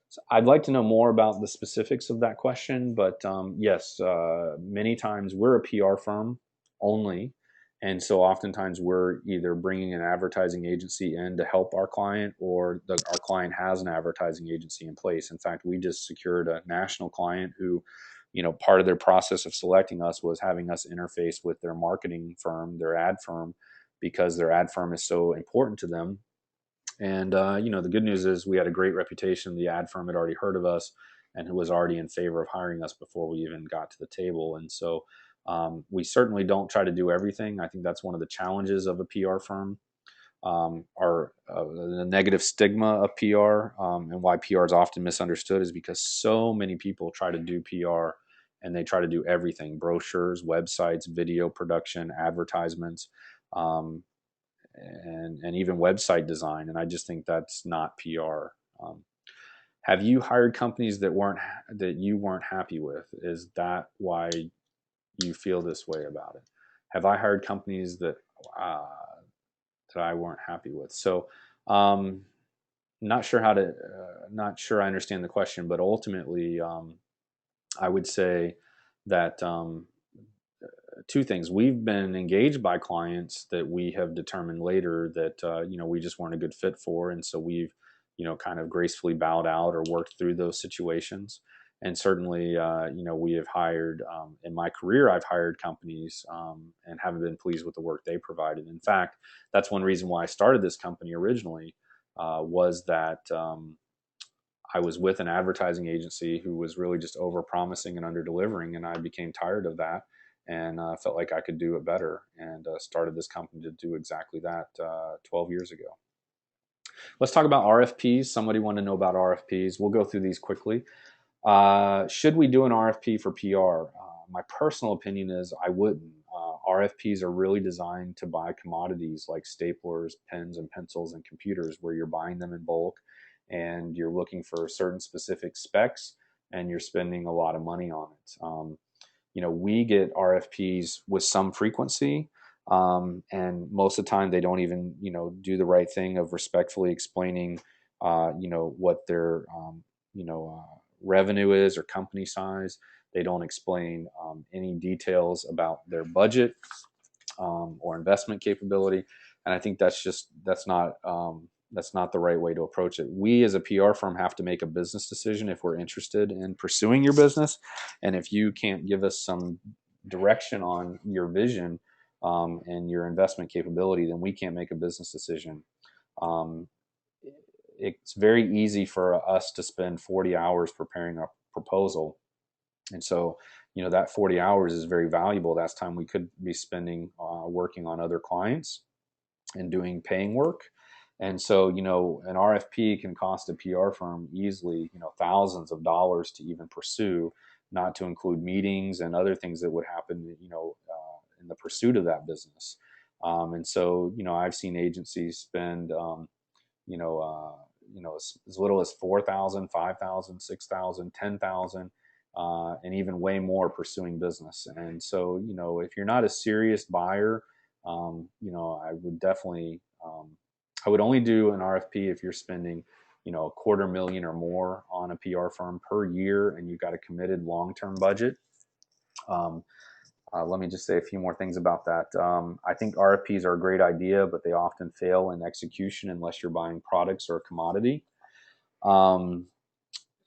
So I'd like to know more about the specifics of that question, but yes, many times we're a PR firm only. And so oftentimes we're either bringing an advertising agency in to help our client, or our client has an advertising agency in place. In fact, we just secured a national client who, part of their process of selecting us was having us interface with their marketing firm, their ad firm, because their ad firm is so important to them. And the good news is we had a great reputation. The ad firm had already heard of us and who was already in favor of hiring us before we even got to the table. And so we certainly don't try to do everything. I think that's one of the challenges of a PR firm, or the negative stigma of PR, and why PR is often misunderstood is because so many people try to do PR and they try to do everything: brochures, websites, video production, advertisements. And even website design. And I just think that's not PR. Have you hired companies that you weren't happy with? Is that why you feel this way about it? Have I hired companies that I weren't happy with? So, not sure not sure I understand the question, but ultimately, I would say that two things. We've been engaged by clients that we have determined later that we just weren't a good fit for, and so we've kind of gracefully bowed out or worked through those situations. And certainly, we have hired in my career. I've hired companies and haven't been pleased with the work they provided. In fact, that's one reason why I started this company originally, was that I was with an advertising agency who was really just over promising and under delivering, and I became tired of that and felt like I could do it better, and started this company to do exactly that 12 years ago. Let's talk about RFPs. Somebody wanted to know about RFPs. We'll go through these quickly. Should we do an RFP for PR? My personal opinion is I wouldn't. RFPs are really designed to buy commodities like staplers, pens and pencils, and computers, where you're buying them in bulk and you're looking for certain specific specs and you're spending a lot of money on it. we get RFPs with some frequency, and most of the time they don't even, do the right thing of respectfully explaining, what their, revenue is or company size. They don't explain any details about their budget or investment capability. And I think that's not the right way to approach it. We as a PR firm have to make a business decision if we're interested in pursuing your business, and if you can't give us some direction on your vision and your investment capability, then we can't make a business decision. Um, it's very easy for us to spend 40 hours preparing a proposal, and so, that 40 hours is very valuable. That's time we could be spending working on other clients and doing paying work. And so, an RFP can cost a PR firm easily, thousands of dollars to even pursue, not to include meetings and other things that would happen, in the pursuit of that business. And so, I've seen agencies spend, you know, as little as 4,000, 5,000, 6,000, 10,000, and even way more pursuing business. And so, if you're not a serious buyer, I would definitely, I would only do an RFP if you're spending, $250,000 or more on a PR firm per year, and you've got a committed long-term budget. Um, Let me just say a few more things about that. I think RFPs are a great idea, but they often fail in execution unless you're buying products or a commodity. Um,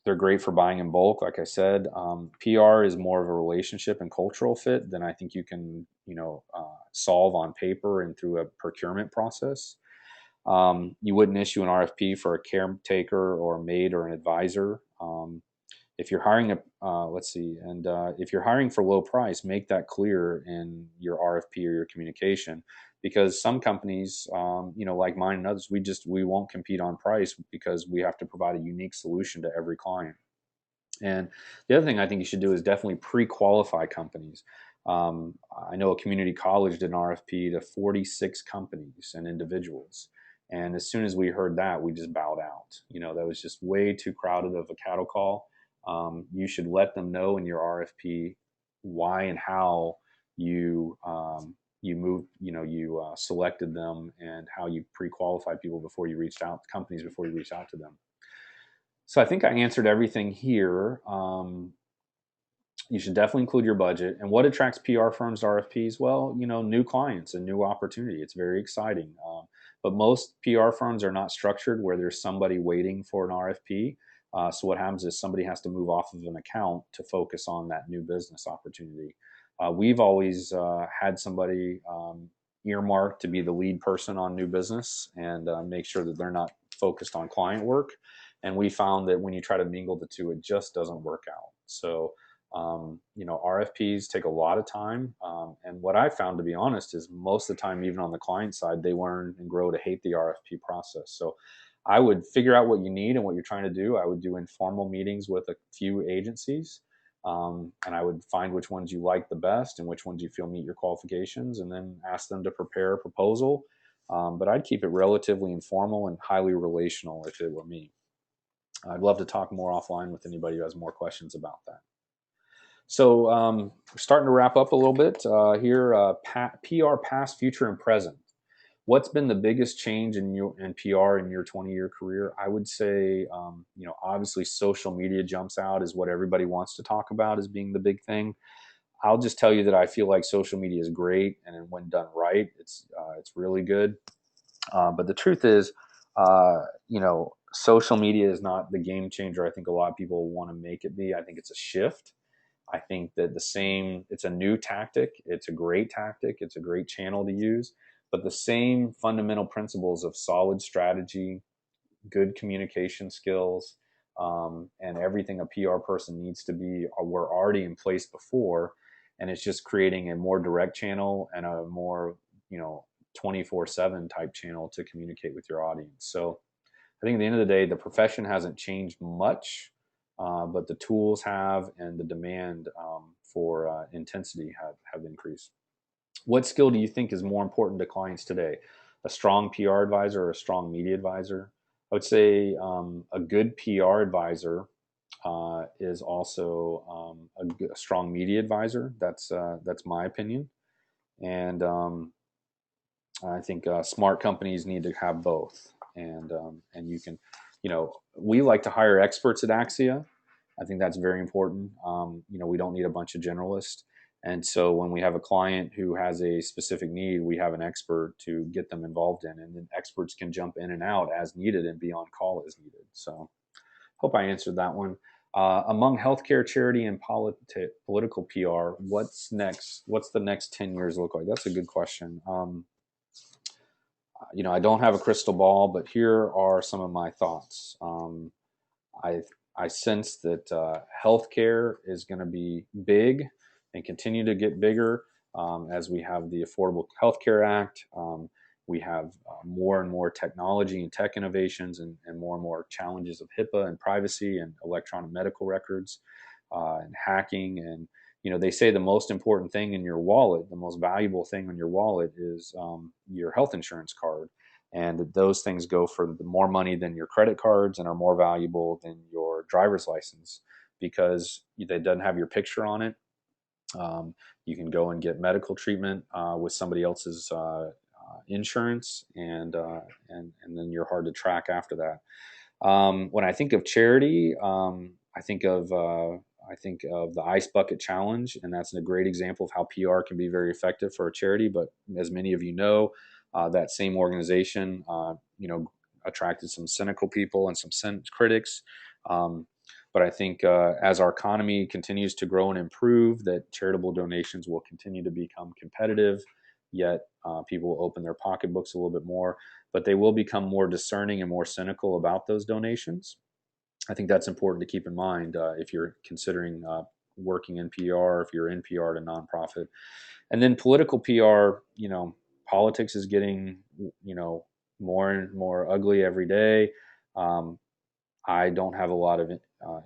they're great for buying in bulk, like I said. PR is more of a relationship and cultural fit than I think you can, solve on paper and through a procurement process. You wouldn't issue an RFP for a caretaker or a maid or an advisor. If you're hiring let's see, and if you're hiring for low price, make that clear in your RFP or your communication, because some companies, like mine and others, we won't compete on price because we have to provide a unique solution to every client. And the other thing I think you should do is definitely pre-qualify companies. I know a community college did an RFP to 46 companies and individuals. And as soon as we heard that, we just bowed out. That was just way too crowded of a cattle call. You should let them know in your RFP why and how you moved, you selected them, and how you pre-qualified people before you reached out to companies, before you reached out to them. So I think I answered everything here. You should definitely include your budget. And what attracts PR firms to RFPs? Well, new clients and new opportunity. It's very exciting. But most PR firms are not structured where there's somebody waiting for an RFP. So what happens is somebody has to move off of an account to focus on that new business opportunity. We've always had somebody earmarked to be the lead person on new business and make sure that they're not focused on client work. And we found that when you try to mingle the two, it just doesn't work out. So, RFPs take a lot of time. And what I found, to be honest, is most of the time, even on the client side, they learn and grow to hate the RFP process. So I would figure out what you need and what you're trying to do. I would do informal meetings with a few agencies. And I would find which ones you like the best and which ones you feel meet your qualifications, and then ask them to prepare a proposal. But I'd keep it relatively informal and highly relational if it were me. I'd love to talk more offline with anybody who has more questions about that. So we're starting to wrap up a little bit here. PR past, future, and present. What's been the biggest change in PR in your 20-year career? I would say, obviously social media jumps out as what everybody wants to talk about as being the big thing. I'll just tell you that I feel like social media is great, and when done right, it's really good. But the truth is, social media is not the game changer I think a lot of people want to make it be. I think it's a shift. I think that it's a new tactic. It's a great tactic. It's a great channel to use. But the same fundamental principles of solid strategy, good communication skills, and everything a PR person needs to be were already in place before. And it's just creating a more direct channel and a more, 24/7 type channel to communicate with your audience. So I think at the end of the day, the profession hasn't changed much, but the tools have, and the demand for intensity have increased. What skill do you think is more important to clients today? A strong PR advisor or a strong media advisor? I would say a good PR advisor is also a strong media advisor. That's my opinion, and I think smart companies need to have both. And you can, we like to hire experts at Axia. I think that's very important. We don't need a bunch of generalists. And so when we have a client who has a specific need, we have an expert to get them involved in, and then experts can jump in and out as needed and be on call as needed. So hope I answered that one. Among healthcare, charity, and political PR, what's next? What's the next 10 years look like? That's a good question. I don't have a crystal ball, but here are some of my thoughts. I I sense that healthcare is going to be big and continue to get bigger as we have the Affordable Health Care Act. We have more and more technology and tech innovations, and more challenges of HIPAA and privacy and electronic medical records and hacking. And they say the most important thing in your wallet, the most valuable thing in your wallet, is your health insurance card, and that those things go for more money than your credit cards and are more valuable than your driver's license because they doesn't have your picture on it. You can go and get medical treatment with somebody else's insurance, and then you're hard to track after that. When I think of charity, I think of the Ice Bucket Challenge, and that's a great example of how PR can be very effective for a charity. But as many of you know, that same organization, attracted some cynical people and some critics. But I think as our economy continues to grow and improve, that charitable donations will continue to become competitive. Yet people will open their pocketbooks a little bit more, but they will become more discerning and more cynical about those donations. I think that's important to keep in mind if you're considering working in PR, if you're in PR at a nonprofit. And then political PR, politics is getting, more and more ugly every day. I don't have a lot of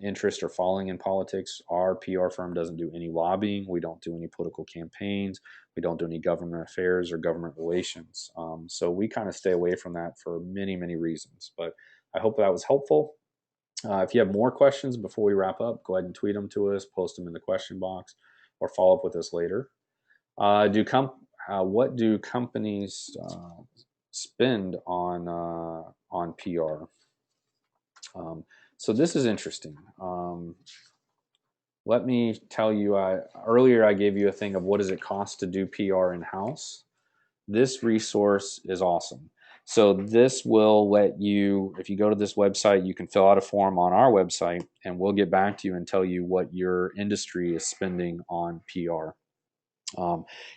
interest or following in politics. Our PR firm doesn't do any lobbying. We don't do any political campaigns. We don't do any government affairs or government relations. So we kind of stay away from that for many, many reasons. But I hope that was helpful. If you have more questions before we wrap up, go ahead and tweet them to us, post them in the question box, or follow up with us later. What do companies spend on PR? So this is interesting. Let me tell you, earlier I gave you a thing of what does it cost to do PR in-house. This resource is awesome. So this will let you, if you go to this website, you can fill out a form on our website, and we'll get back to you and tell you what your industry is spending on PR.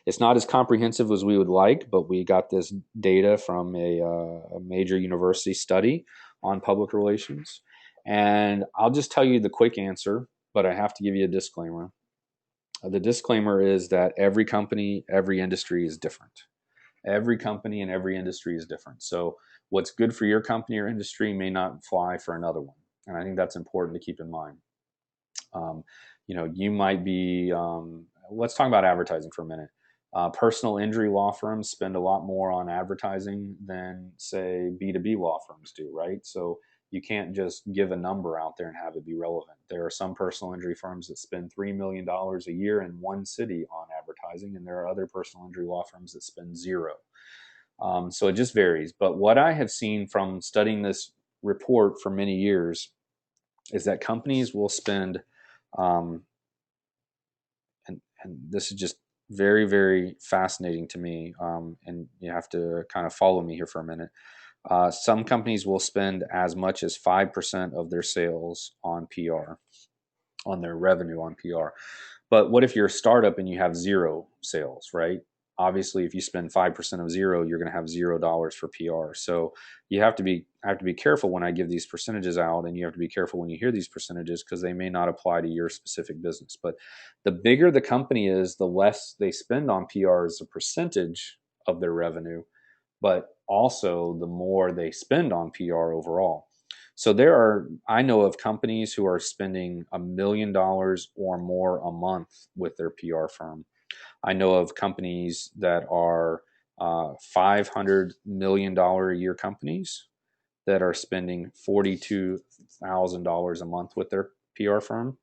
It's not as comprehensive as we would like, but we got this data from a major university study on public relations. And I'll just tell you the quick answer, but I have to give you a disclaimer. The disclaimer is that every company, every industry is different. Every company and every industry is different. So what's good for your company or industry may not fly for another one. And I think that's important to keep in mind. You might be, let's talk about advertising for a minute. Personal injury law firms spend a lot more on advertising than, say, B2B law firms do, right? So you can't just give a number out there and have it be relevant. There are some personal injury firms that spend $3 million a year in one city on advertising, and there are other personal injury law firms that spend zero. So it just varies. But what I have seen from studying this report for many years is that companies will spend, and this is just very, very fascinating to me, and you have to kind of follow me here for a minute. Some companies will spend as much as 5% of their sales on PR, on their revenue on PR. But what if you're a startup and you have zero sales, right? Obviously, if you spend 5% of zero, you're going to have $0 for PR. So you have to be careful when I give these percentages out, and you have to be careful when you hear these percentages because they may not apply to your specific business. But the bigger the company is, the less they spend on PR as a percentage of their revenue, but also the more they spend on PR overall. So I know of companies who are spending $1 million or more a month with their PR firm. I know of companies that are $500 million a year companies that are spending $42,000 a month with their PR firm.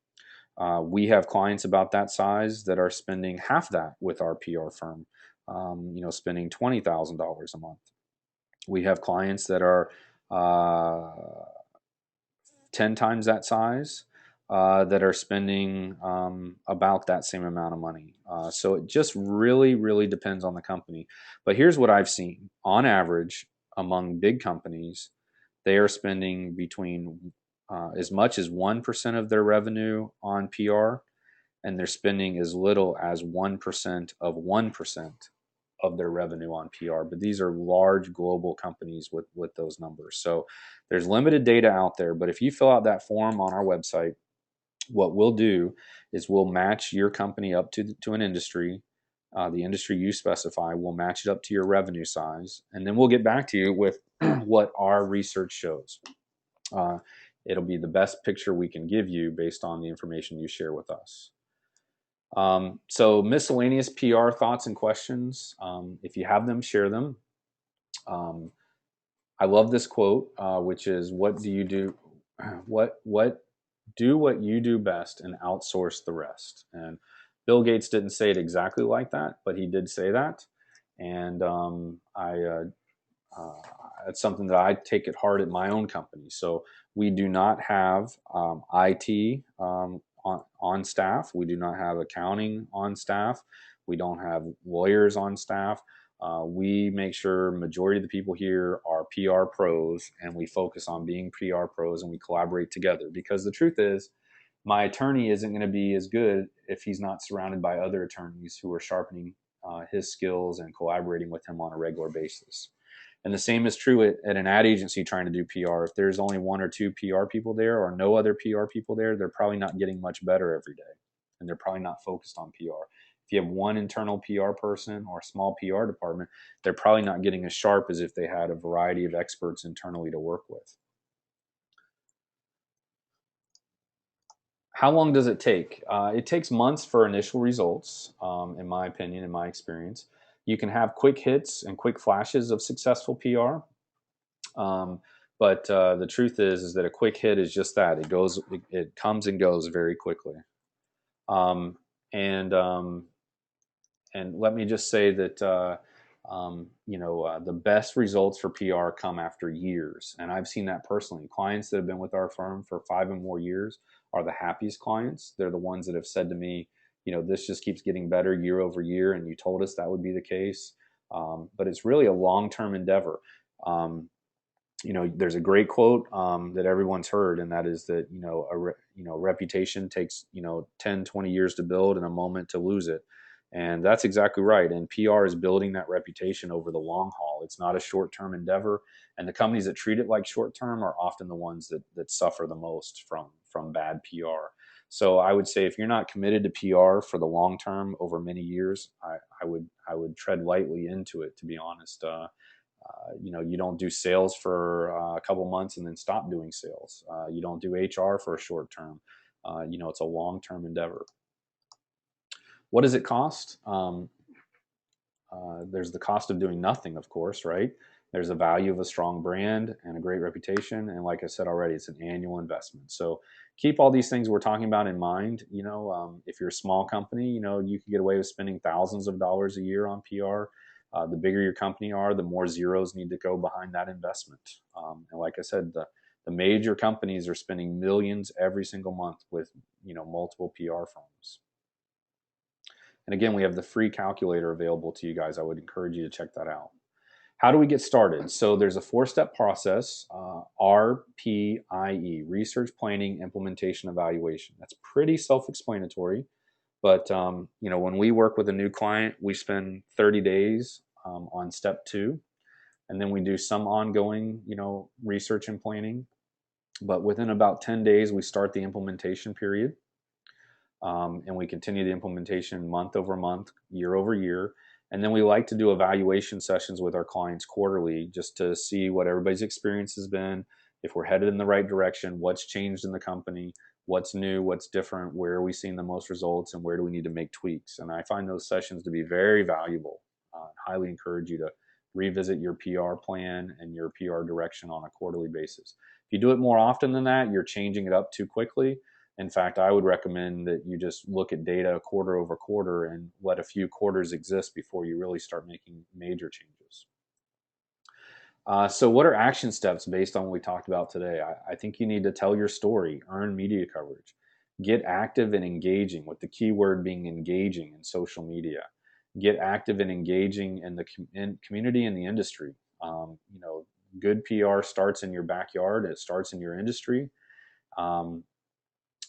We have clients about that size that are spending half that with our PR firm, spending $20,000 a month. We have clients that are 10 times that size that are spending about that same amount of money. So it just really, really depends on the company. But here's what I've seen. On average, among big companies, they are spending between as much as 1% of their revenue on PR, and they're spending as little as 1% of 1% of their revenue on PR. But these are large global companies with those numbers. So there's limited data out there. But if you fill out that form on our website, what we'll do is we'll match your company up to an industry. The industry you specify, we'll match it up to your revenue size, and then we'll get back to you with what our research shows. It'll be the best picture we can give you based on the information you share with us. So miscellaneous PR thoughts and questions. If you have them, share them. I love this quote, which is, "What do you do? What do what you do best and outsource the rest." And Bill Gates didn't say it exactly like that, but he did say that, and it's something that I take at heart at my own company. So we do not have IT on staff. We do not have accounting on staff. We don't have lawyers on staff. We make sure majority of the people here are PR pros, and we focus on being PR pros, and we collaborate together. Because the truth is, my attorney isn't going to be as good if he's not surrounded by other attorneys who are sharpening his skills and collaborating with him on a regular basis. And the same is true at an ad agency trying to do PR. If there's only one or two PR people there or no other PR people there, they're probably not getting much better every day. And they're probably not focused on PR. If you have one internal PR person or a small PR department, they're probably not getting as sharp as if they had a variety of experts internally to work with. How long does it take? It takes months for initial results, in my opinion, in my experience. You can have quick hits and quick flashes of successful PR, but the truth is that a quick hit is just that. It comes and goes very quickly. Um, and and let me just say that the best results for PR come after years, and I've seen that personally. Clients that have been with our firm for 5 and more years are the happiest clients. They're the ones that have said to me, this just keeps getting better year over year, and you told us that would be the case. But it's really a long-term endeavor. There's a great quote that everyone's heard, and that is that reputation takes 10, 20 years to build and a moment to lose it. And that's exactly right. And PR is building that reputation over the long haul. It's not a short-term endeavor. And the companies that treat it like short-term are often the ones that suffer the most from bad PR. So I would say if you're not committed to PR for the long term over many years, I would tread lightly into it, to be honest. You don't do sales for a couple months and then stop doing sales. You don't do HR for a short term. It's a long-term endeavor. What does it cost? There's the cost of doing nothing, of course, right? There's the value of a strong brand and a great reputation. And like I said already, it's an annual investment. So keep all these things we're talking about in mind. If you're a small company, you can get away with spending thousands of dollars a year on PR. The bigger your company are, the more zeros need to go behind that investment. And like I said, the major companies are spending millions every single month with multiple PR firms. And again, we have the free calculator available to you guys. I would encourage you to check that out. How do we get started? So there's a 4-step process, RPIE, Research, Planning, Implementation, Evaluation. That's pretty self-explanatory. But when we work with a new client, we spend 30 days on step 2. And then we do some ongoing, research and planning. But within about 10 days, we start the implementation period. And we continue the implementation month over month, year over year. And then we like to do evaluation sessions with our clients quarterly just to see what everybody's experience has been, if we're headed in the right direction, what's changed in the company, what's new, what's different, where are we seeing the most results, and where do we need to make tweaks. And I find those sessions to be very valuable. Highly encourage you to revisit your PR plan and your PR direction on a quarterly basis. If you do it more often than that, you're changing it up too quickly. In fact, I would recommend that you just look at data quarter over quarter and let a few quarters exist before you really start making major changes. So what are action steps based on what we talked about today? I think you need to tell your story, earn media coverage, get active and engaging, with the key word being engaging in social media. Get active and engaging in the community and the industry. Good PR starts in your backyard. It starts in your industry. Um,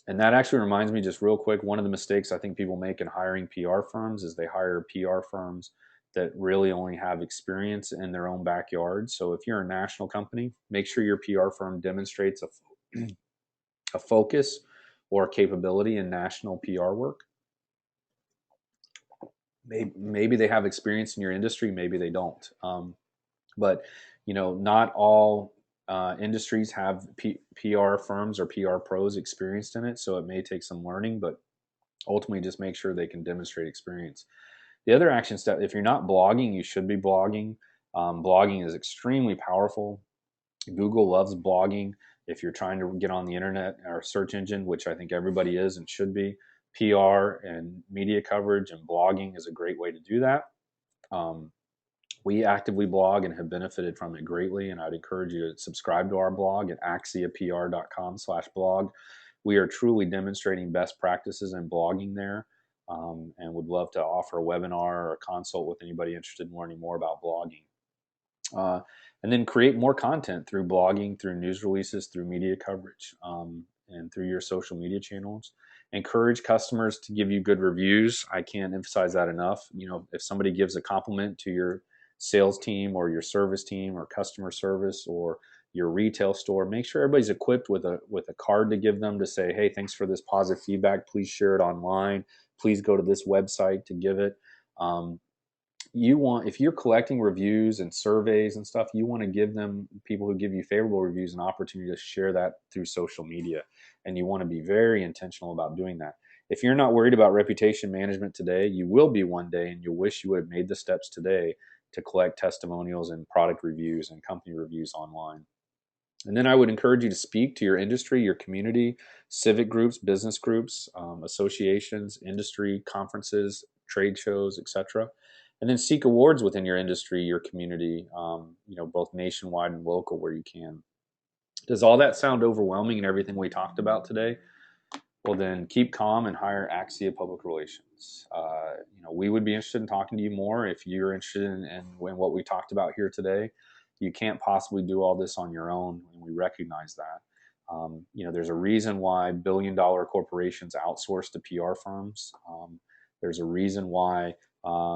and that actually reminds me, just real quick, one of the mistakes I think people make in hiring PR firms is they hire PR firms that really only have experience in their own backyard. So if you're a national company, make sure your PR firm demonstrates a focus or capability in national PR work. Maybe they have experience in your industry, maybe they don't. But not all industries have PR firms or PR pros experienced in it, so it may take some learning, but ultimately just make sure they can demonstrate experience. The other action step, if you're not blogging, you should be blogging. Blogging is extremely powerful. Google loves blogging. If you're trying to get on the internet or search engine, which I think everybody is and should be, PR and media coverage and blogging is a great way to do that. We actively blog and have benefited from it greatly, and I'd encourage you to subscribe to our blog at axiapr.com/blog. We are truly demonstrating best practices in blogging there, and would love to offer a webinar or a consult with anybody interested in learning more about blogging. And then create more content through blogging, through news releases, through media coverage, and through your social media channels. Encourage customers to give you good reviews. I can't emphasize that enough. If somebody gives a compliment to your sales team or your service team or customer service or your retail store, make sure everybody's equipped with a card to give them to say, hey, thanks for this positive feedback. Please share it online. Please go to this website to give it. If you're collecting reviews and surveys and stuff, you want to give them, people who give you favorable reviews, an opportunity to share that through social media. And you want to be very intentional about doing that. If you're not worried about reputation management today, you will be one day, and you'll wish you would have made the steps today to collect testimonials and product reviews and company reviews online. And then I would encourage you to speak to your industry, your community, civic groups, business groups, associations, industry conferences, trade shows, etc. And then seek awards within your industry, your community, both nationwide and local where you can. Does all that sound overwhelming in everything we talked about today? Well, then keep calm and hire Axia Public Relations. We would be interested in talking to you more if you're interested in what we talked about here today. You can't possibly do all this on your own, and we recognize that. There's a reason why billion-dollar corporations outsource to PR firms. There's a reason why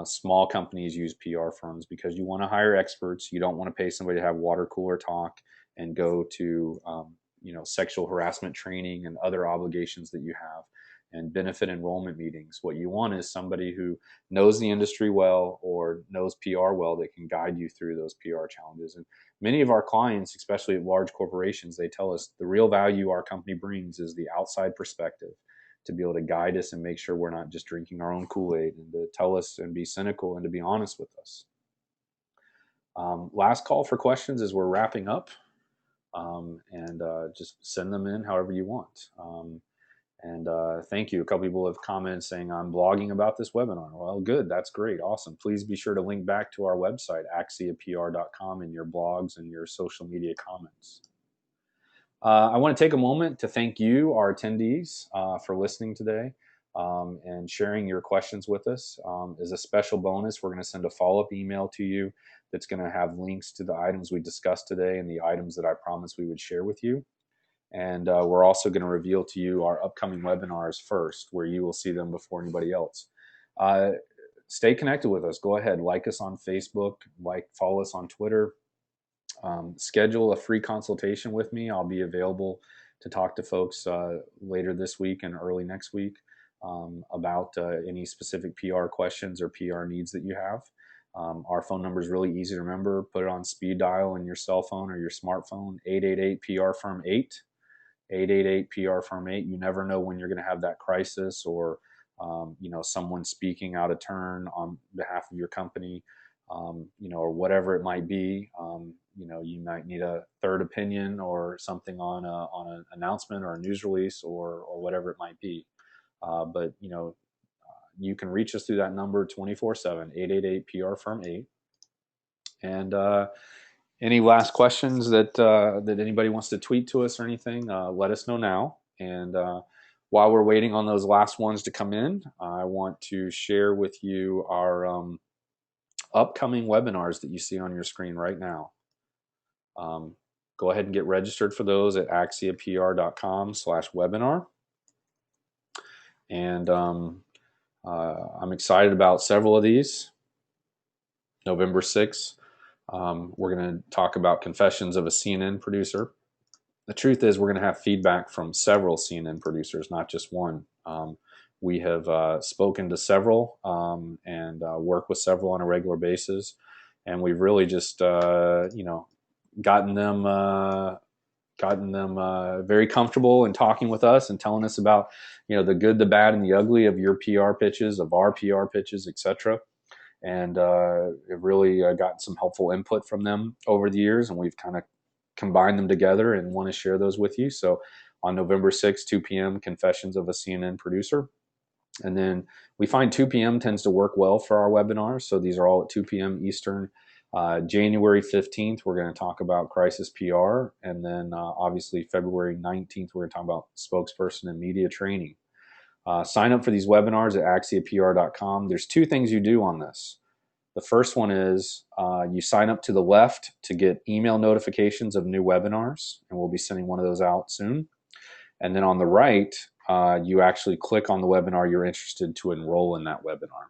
small companies use PR firms, because you want to hire experts. You don't want to pay somebody to have water cooler talk and go to sexual harassment training and other obligations that you have, and benefit enrollment meetings. What you want is somebody who knows the industry well or knows PR well that can guide you through those PR challenges. And many of our clients, especially at large corporations, they tell us the real value our company brings is the outside perspective, to be able to guide us and make sure we're not just drinking our own Kool-Aid, and to tell us and be cynical and to be honest with us. Last call for questions as we're wrapping up. And just send them in however you want. And thank you. A couple people have commented saying, I'm blogging about this webinar. Well, good. That's great. Awesome. Please be sure to link back to our website, axiapr.com, in your blogs and your social media comments. I want to take a moment to thank you, our attendees, for listening today and sharing your questions with us. As a special bonus, we're going to send a follow-up email to you that's going to have links to the items we discussed today and the items that I promised we would share with you. And we're also going to reveal to you our upcoming webinars first, where you will see them before anybody else. Stay connected with us. Go ahead, like us on Facebook, follow us on Twitter. Schedule a free consultation with me. I'll be available to talk to folks later this week and early next week about any specific PR questions or PR needs that you have. Our phone number is really easy to remember. Put it on speed dial in your cell phone or your smartphone, 888-PR-FIRM-8, 888-PR-FIRM-8. You never know when you're going to have that crisis, or someone speaking out of turn on behalf of your company, or whatever it might be. you might need a third opinion or something on an announcement or a news release or whatever it might be. But you can reach us through that number 24/7, 888 PR Firm 8. And any last questions that anybody wants to tweet to us or anything, let us know now. And while we're waiting on those last ones to come in, I want to share with you our upcoming webinars that you see on your screen right now. Go ahead and get registered for those at axiapr.com/webinar. And I'm excited about several of these. November 6th, we're going to talk about confessions of a CNN producer. The truth is we're going to have feedback from several CNN producers, not just one. We have spoken to several and work with several on a regular basis. And we've really just, gotten them very comfortable in talking with us and telling us about, the good, the bad, and the ugly of your PR pitches, of our PR pitches, etc. And it really gotten some helpful input from them over the years, and we've kind of combine them together and want to share those with you. So on November 6th, 2 p.m., Confessions of a CNN Producer. And then we find 2 p.m. tends to work well for our webinars. So these are all at 2 p.m. Eastern. January 15th, we're going to talk about crisis PR. And then obviously February 19th, we're going to talk about spokesperson and media training. Sign up for these webinars at axiapr.com. There's two things you do on this. The first one is you sign up to the left to get email notifications of new webinars, and we'll be sending one of those out soon. And then on the right, you actually click on the webinar you're interested to enroll in that webinar.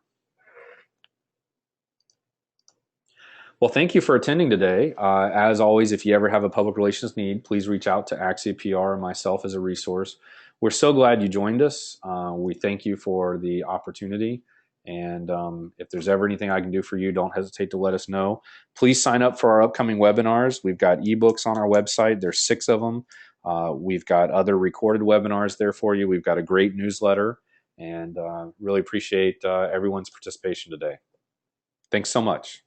Well, thank you for attending today. As always, if you ever have a public relations need, please reach out to Axia PR and myself as a resource. We're so glad you joined us. We thank you for the opportunity. And if there's ever anything I can do for you, don't hesitate to let us know. Please sign up for our upcoming webinars. We've got ebooks on our website. There's 6 of them. We've got other recorded webinars there for you. We've got a great newsletter, and really appreciate everyone's participation today. Thanks so much.